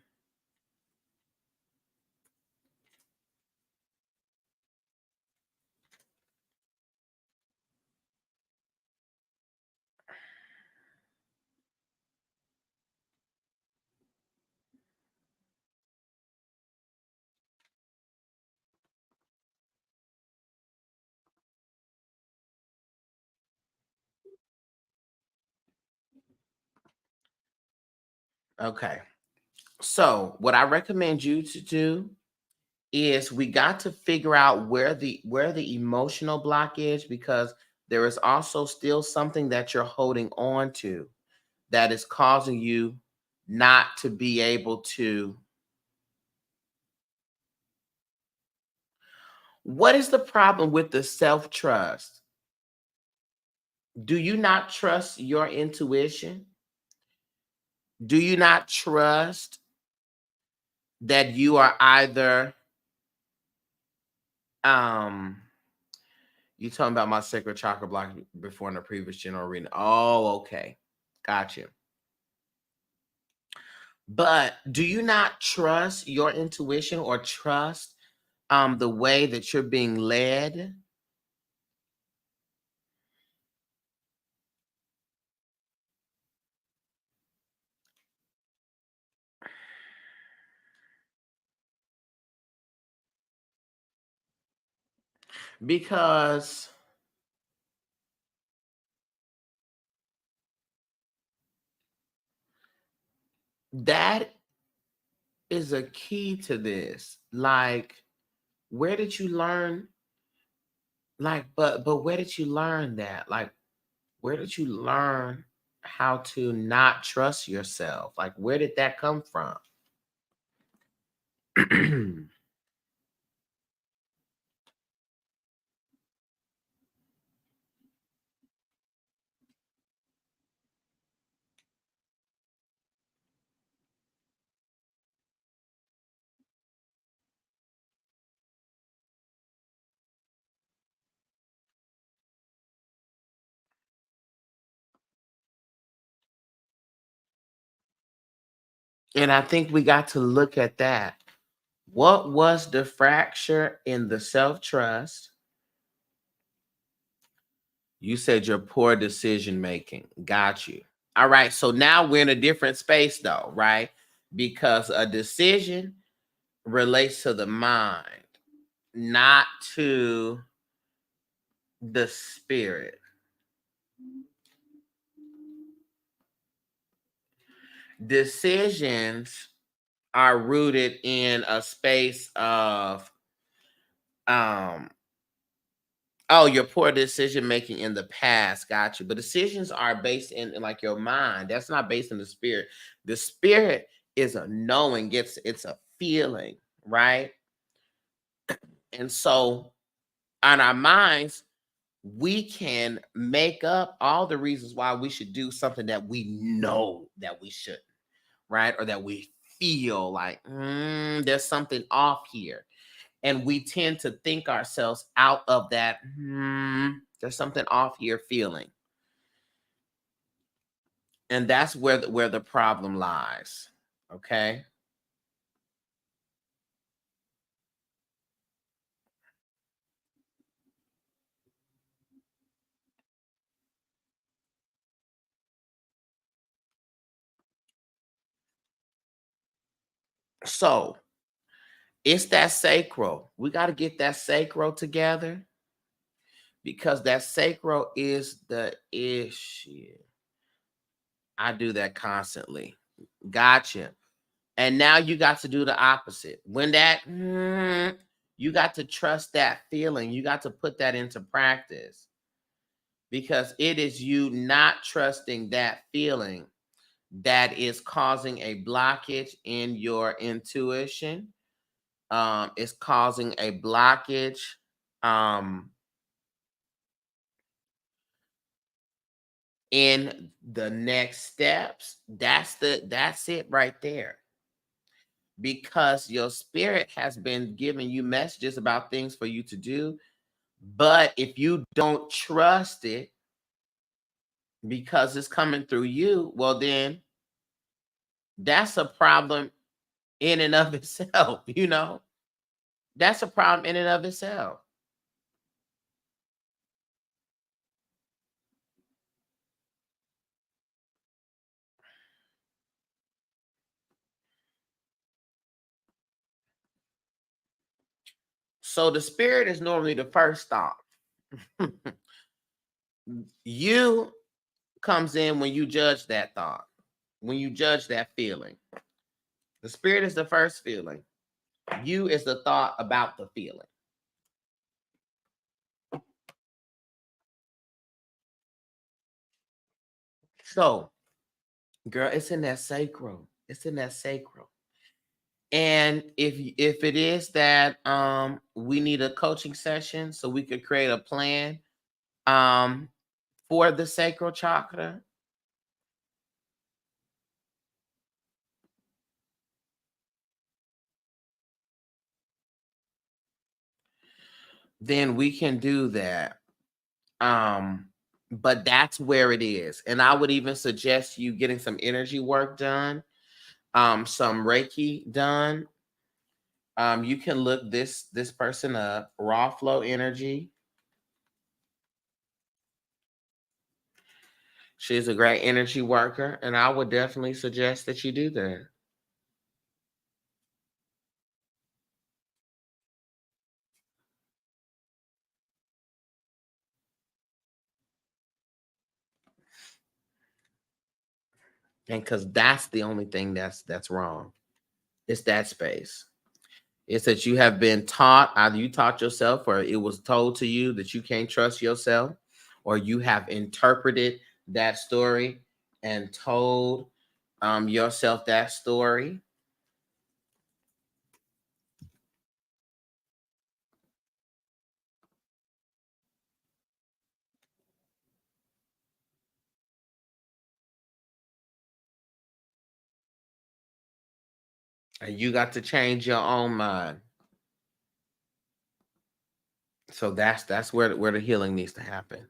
Okay. So what I recommend you to do is we got to figure out where the emotional block is, because there is also still something that you're holding on to that is causing you not to be able to. What is the problem with the self-trust? Do you not trust your intuition? Do you not trust that you are either um you talking about my sacred chakra block before in the previous general reading? Oh, okay. Gotcha. But do you not trust your intuition or trust the way that you're being led? Because that is a key to this. Like, where did you learn? Like, but where did you learn that? Like, where did you learn how to not trust yourself? Like, where did that come from? And I think we got to look at that. What was the fracture in the self trust? You said your poor decision making. Got you. All right. So now we're in a different space, though, right? Because a decision relates to the mind, not to the spirit. Decisions are rooted in a space of um oh, your poor decision making in the past. Got you. But decisions are based in like your mind. That's not based in the spirit. The spirit is a knowing, it's a feeling, right? And so on our minds, we can make up all the reasons why we should do something that we know that we shouldn't, right? Or that we feel like there's something off here. And we tend to think ourselves out of that, there's something off here feeling. And that's where the problem lies. Okay. So it's that sacral. We got to get that sacral together, because that sacral is the issue. I do that constantly. Gotcha. And now you got to do the opposite. When that, you got to trust that feeling. You got to put that into practice, because it is you not trusting that feeling that is causing a blockage in your intuition. It's causing a blockage um, in the next steps. That's it right there. Because your spirit has been giving you messages about things for you to do, but if you don't trust it because it's coming through you, well then that's a problem in and of itself, you know? That's a problem in and of itself. So the spirit is normally the first thought. You comes in when you judge that thought. when you judge that feeling. The spirit is the first feeling. You is the thought about the feeling. So, girl, it's in that sacral. It's in that sacral. And if it is that we need a coaching session so we could create a plan um for the sacral chakra, then we can do that. Um but that's where it is. And I would even suggest you getting some energy work done, some Reiki done. You can look this person up, Raw Flow Energy. She's a great energy worker, and I would definitely suggest that you do that. And because that's the only thing that's wrong. It's that space. It's that you have been taught, either you taught yourself or it was told to you that you can't trust yourself, or you have interpreted that story and told yourself that story. And you got to change your own mind. So that's where the healing needs to happen.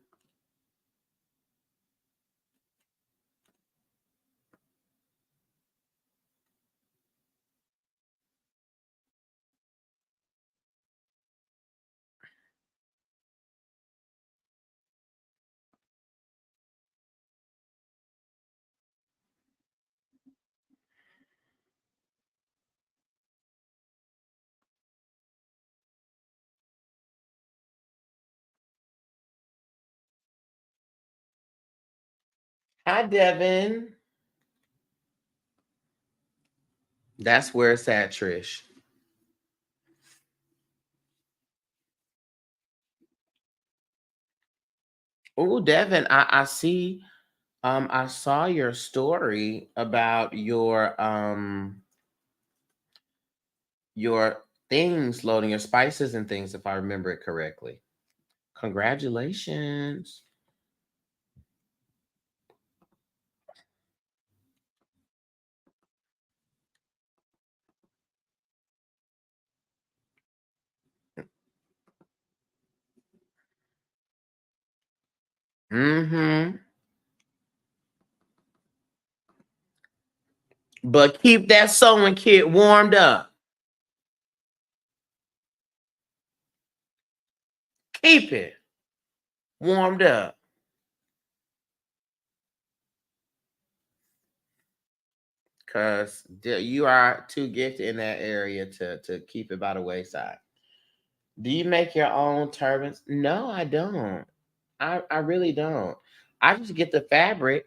Hi, Devin. That's where it's at, Trish. Oh, Devin, I see. I saw your story about your things loading, your spices and things, if I remember it correctly. Congratulations. Mm-hmm. But keep that sewing kit warmed up. Keep it warmed up. Because you are too gifted in that area to keep it by the wayside. Do you make your own turbans? No, I don't. I really don't. I just get the fabric.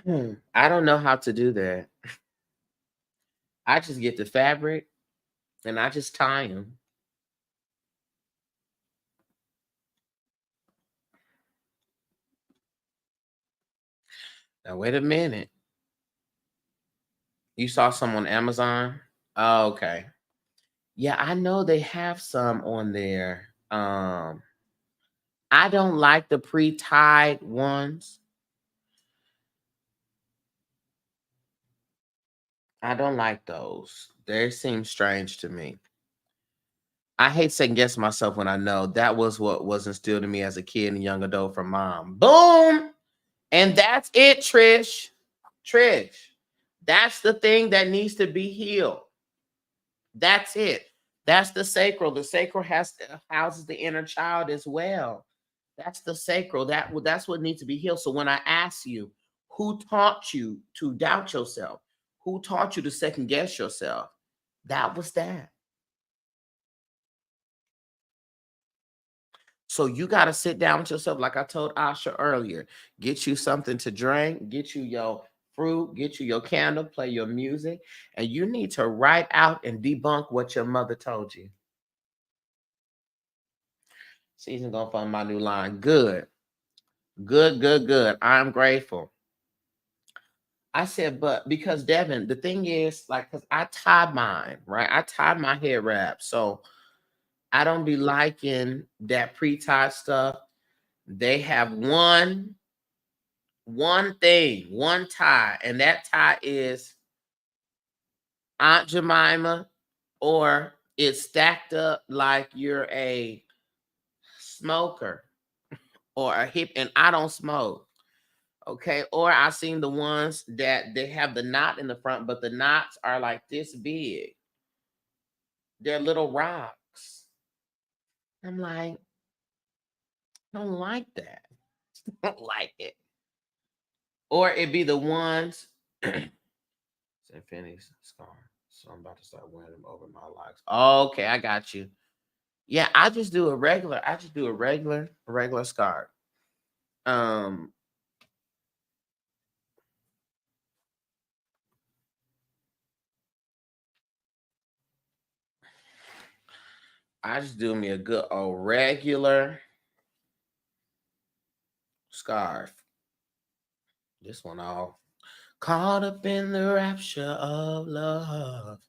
I don't know how to do that. I just get the fabric and I just tie them. Now, wait a minute. You saw some on Amazon? Oh, okay. Yeah, I know they have some on there. I don't like the pre-tied ones. I don't like those. They seem strange to me. I hate second guessing myself when I know that was what was instilled in me as a kid and young adult from mom. Boom! And that's it, Trish. Trish. That's the thing that needs to be healed. That's it. That's the sacral. The sacral houses the inner child as well. That's the sacral. That's what needs to be healed. So when I ask you, who taught you to doubt yourself? Who taught you to second guess yourself? That was that. So you got to sit down with yourself, like I told Asha earlier. Get you something to drink, get you your fruit, get you your candle, play your music, and you need to write out and debunk what your mother told you. Season gonna find my new line. Good, good, good, good. I'm grateful. I said, but because Devin, the thing is, like, because I tie mine, right? I tie my head wrap. So I don't be liking that pre-tied stuff. They have one thing, one tie, and that tie is Aunt Jemima, or it's stacked up like you're a smoker or a hip, and I don't smoke. Okay. Or I seen the ones that they have the knot in the front, but the knots are like this big. They're little rocks. I'm like, I don't like that. I don't like it. Or it be the ones Infinity scar. So I'm about to start wearing them over my locks. Okay, I got you. Yeah, I just do a regular. I just do a regular scarf. Um, I just do me a good old regular scarf. This one all caught up in the rapture of love.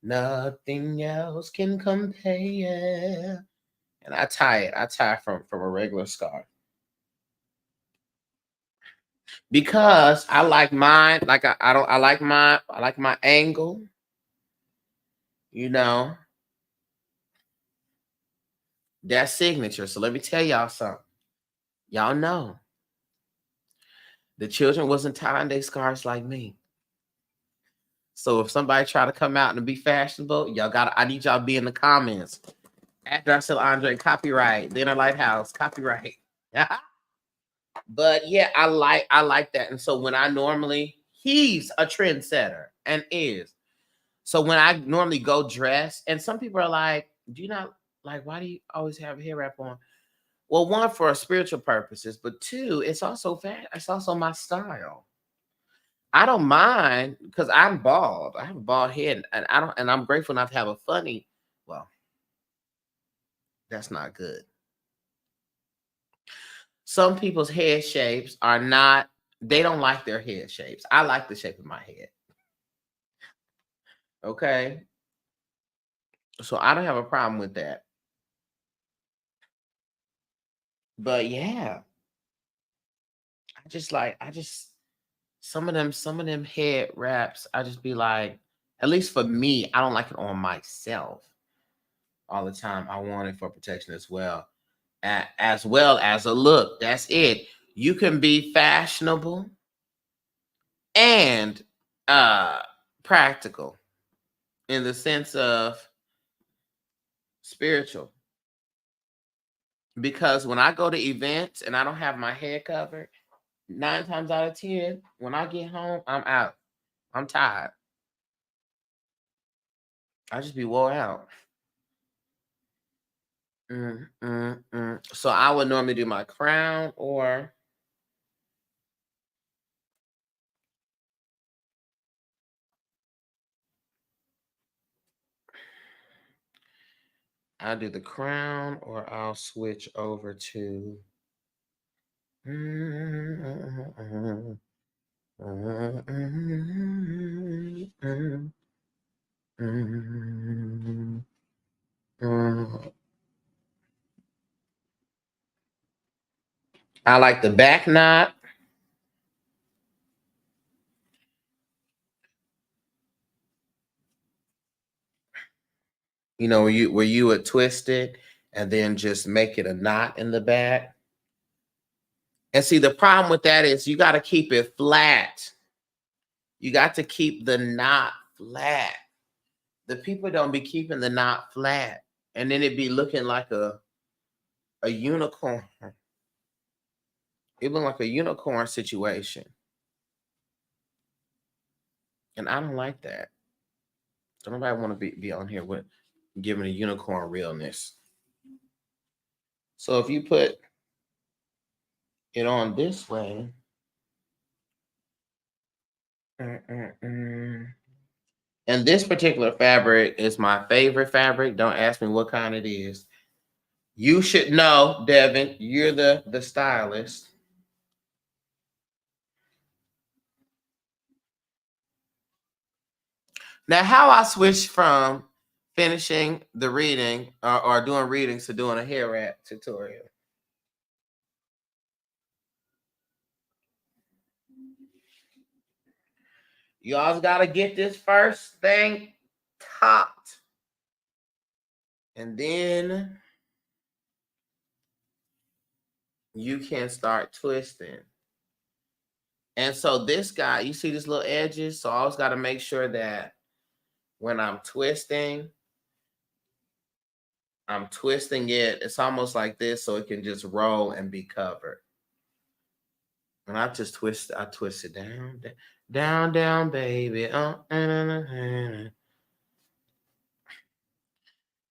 Nothing else can compare. And I tie it. I tie from a regular scarf because I like mine. Like I don't. I like my. I like my angle. You know that signature. So let me tell y'all something. Y'all know the children wasn't tying their scarves like me. So if somebody try to come out and be fashionable, y'all got. I need y'all to be in the comments. At darcellandre, copyright. Dinner Lighthouse, copyright. But yeah, I like that. And so when I normally, he's a trendsetter and is. So when I normally go dress, and some people are like, "Do you not like? Why do you always have a hair wrap on?" Well, one, for spiritual purposes, but two, it's also it's also my style. I don't mind because I'm bald. I have a bald head, and I don't. And I'm grateful enough to have a funny. Well, that's not good. Some people's head shapes are not. They don't like their head shapes. I like the shape of my head. Okay, so I don't have a problem with that. But yeah, I just some of them head wraps. I just be like, at least for me, I don't like it on myself all the time. I want it for protection as well. As well as a look. That's it. You can be fashionable and uh practical in the sense of spiritual. Because when I go to events and I don't have my head covered, 9 times out of 10, when I get home, I'm out. I'm tired. I just be wore out. So I would normally do my crown, or I'll do the crown, or I'll switch over to. I like the back knot. Where you would twist it and then just make it a knot in the back. And see, the problem with that is you got to keep it flat. You got to keep the knot flat. The people don't be keeping the knot flat, and then it be looking like a unicorn. It look like a unicorn situation, and I don't like that. So nobody want to be on here with giving a unicorn realness. So if you put it on this way, and this particular fabric is my favorite fabric. Don't ask me what kind it is. You should know, Devin. You're the stylist. Now, how I switched from finishing the reading or doing readings to doing a hair wrap tutorial. You all got to get this first thing topped. And then you can start twisting. And so this guy, you see these little edges? So I always got to make sure that when I'm twisting it. It's almost like this so it can just roll and be covered. And I twist it down, down, down, baby.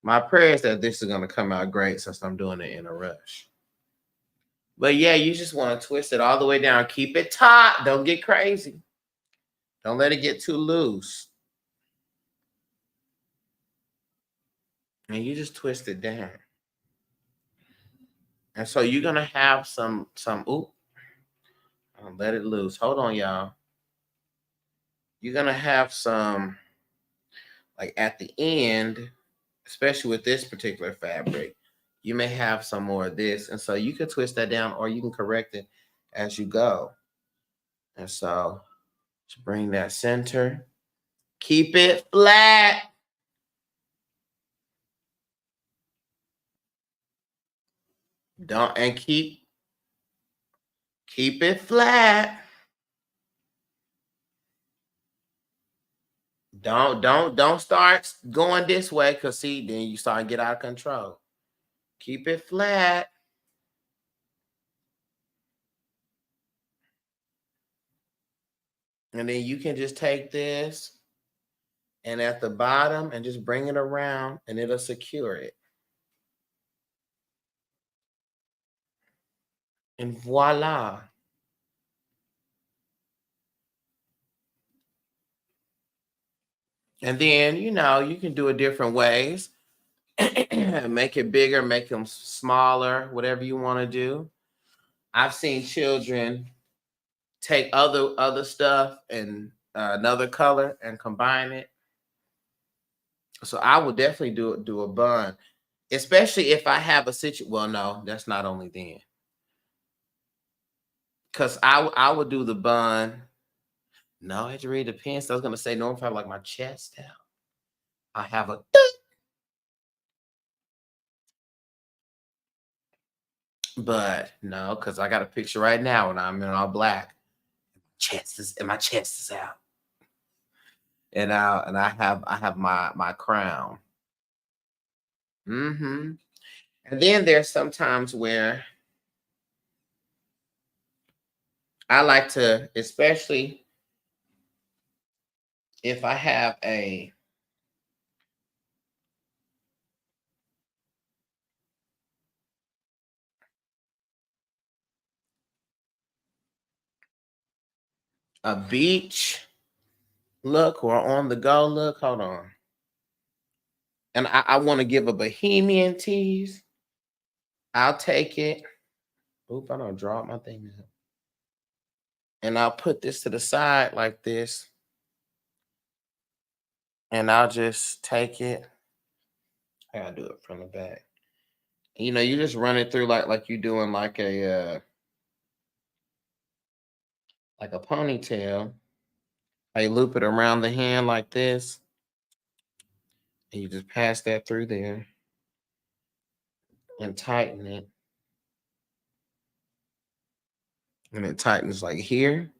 My prayer is that this is going to come out great since I'm doing it in a rush. But yeah, you just want to twist it all the way down. Keep it taut. Don't get crazy. Don't let it get too loose. And you just twist it down. And so you're going to have some, I'll let it loose. Hold on, y'all. You're going to have some, like at the end, especially with this particular fabric, you may have some more of this. And so you can twist that down or you can correct it as you go. And so just bring that center. Keep it flat. Keep it flat. Don't start going this way because see, then you start to get out of control. Keep it flat. And then you can just take this and at the bottom and just bring it around and it'll secure it. And voila. And then, you can do it different ways. Make it bigger, make them smaller, whatever you want to do. I've seen children take other stuff and another color and combine it. So I would definitely do a bun, especially if I have a situation. Well, no, that's not only then. Because I would do the bun. No, it really depends. I was gonna say no if I have like my chest out. I have a but no, because I got a picture right now and I'm in all black. My chest is out. And I have my crown. Mm-hmm. And then there's sometimes where I like to, especially if I have a beach look or on the go look. Hold on. And I want to give a bohemian tease. I'll take it. Oop, I don't draw my thing out. And I'll put this to the side like this. And I'll just take it. I gotta do it from the back. You just run it through like you doing like a ponytail. I loop it around the hand like this. And you just pass that through there and tighten it. And it tightens like here.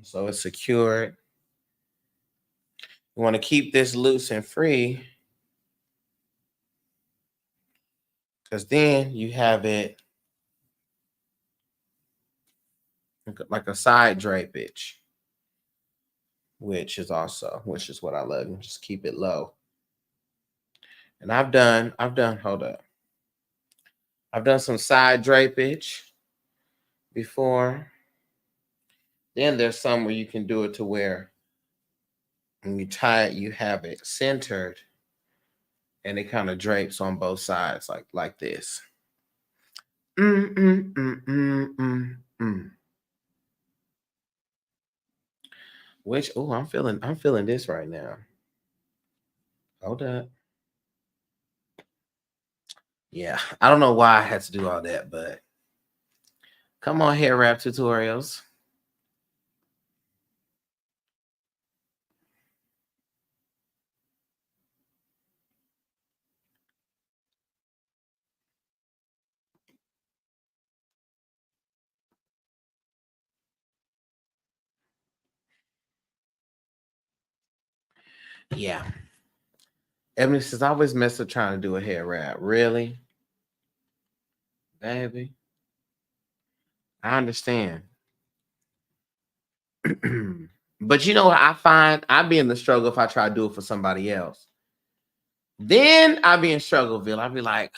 So it's secured. You want to keep this loose and free because then you have it like a side drapage, which is what I love. You just keep it low. And I've done, hold up. I've done some side drapage before. Then there's some where you can do it to where when you tie it, you have it centered and it kind of drapes on both sides like this. Mm, mm, mm, mm, mm, mm. Which I'm feeling this right now. Hold up. Yeah, I don't know why I had to do all that, but come on, hair wrap tutorials. Yeah. Ebony says, I always mess up trying to do a hair wrap. Really? Baby? I understand. But you know what I find? I'd be in the struggle if I try to do it for somebody else. Then I'd be in struggleville. I'd be like,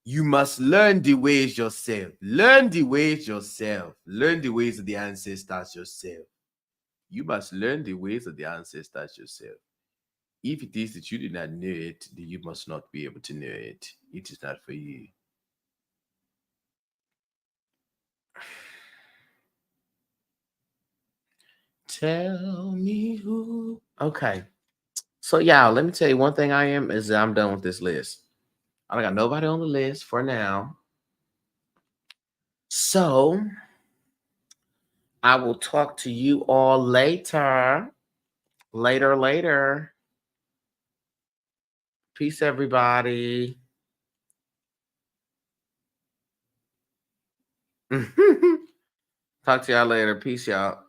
you must learn the ways yourself. Learn the ways yourself. Learn the ways of the ancestors yourself. You must learn the ways of the ancestors yourself. If it is that you did not know it, then you must not be able to know it. It is not for you. Tell me who. Okay. So, y'all, let me tell you one thing is that I'm done with this list. I don't got nobody on the list for now. So, I will talk to you all later. Later. Peace, everybody. Talk to y'all later. Peace, y'all.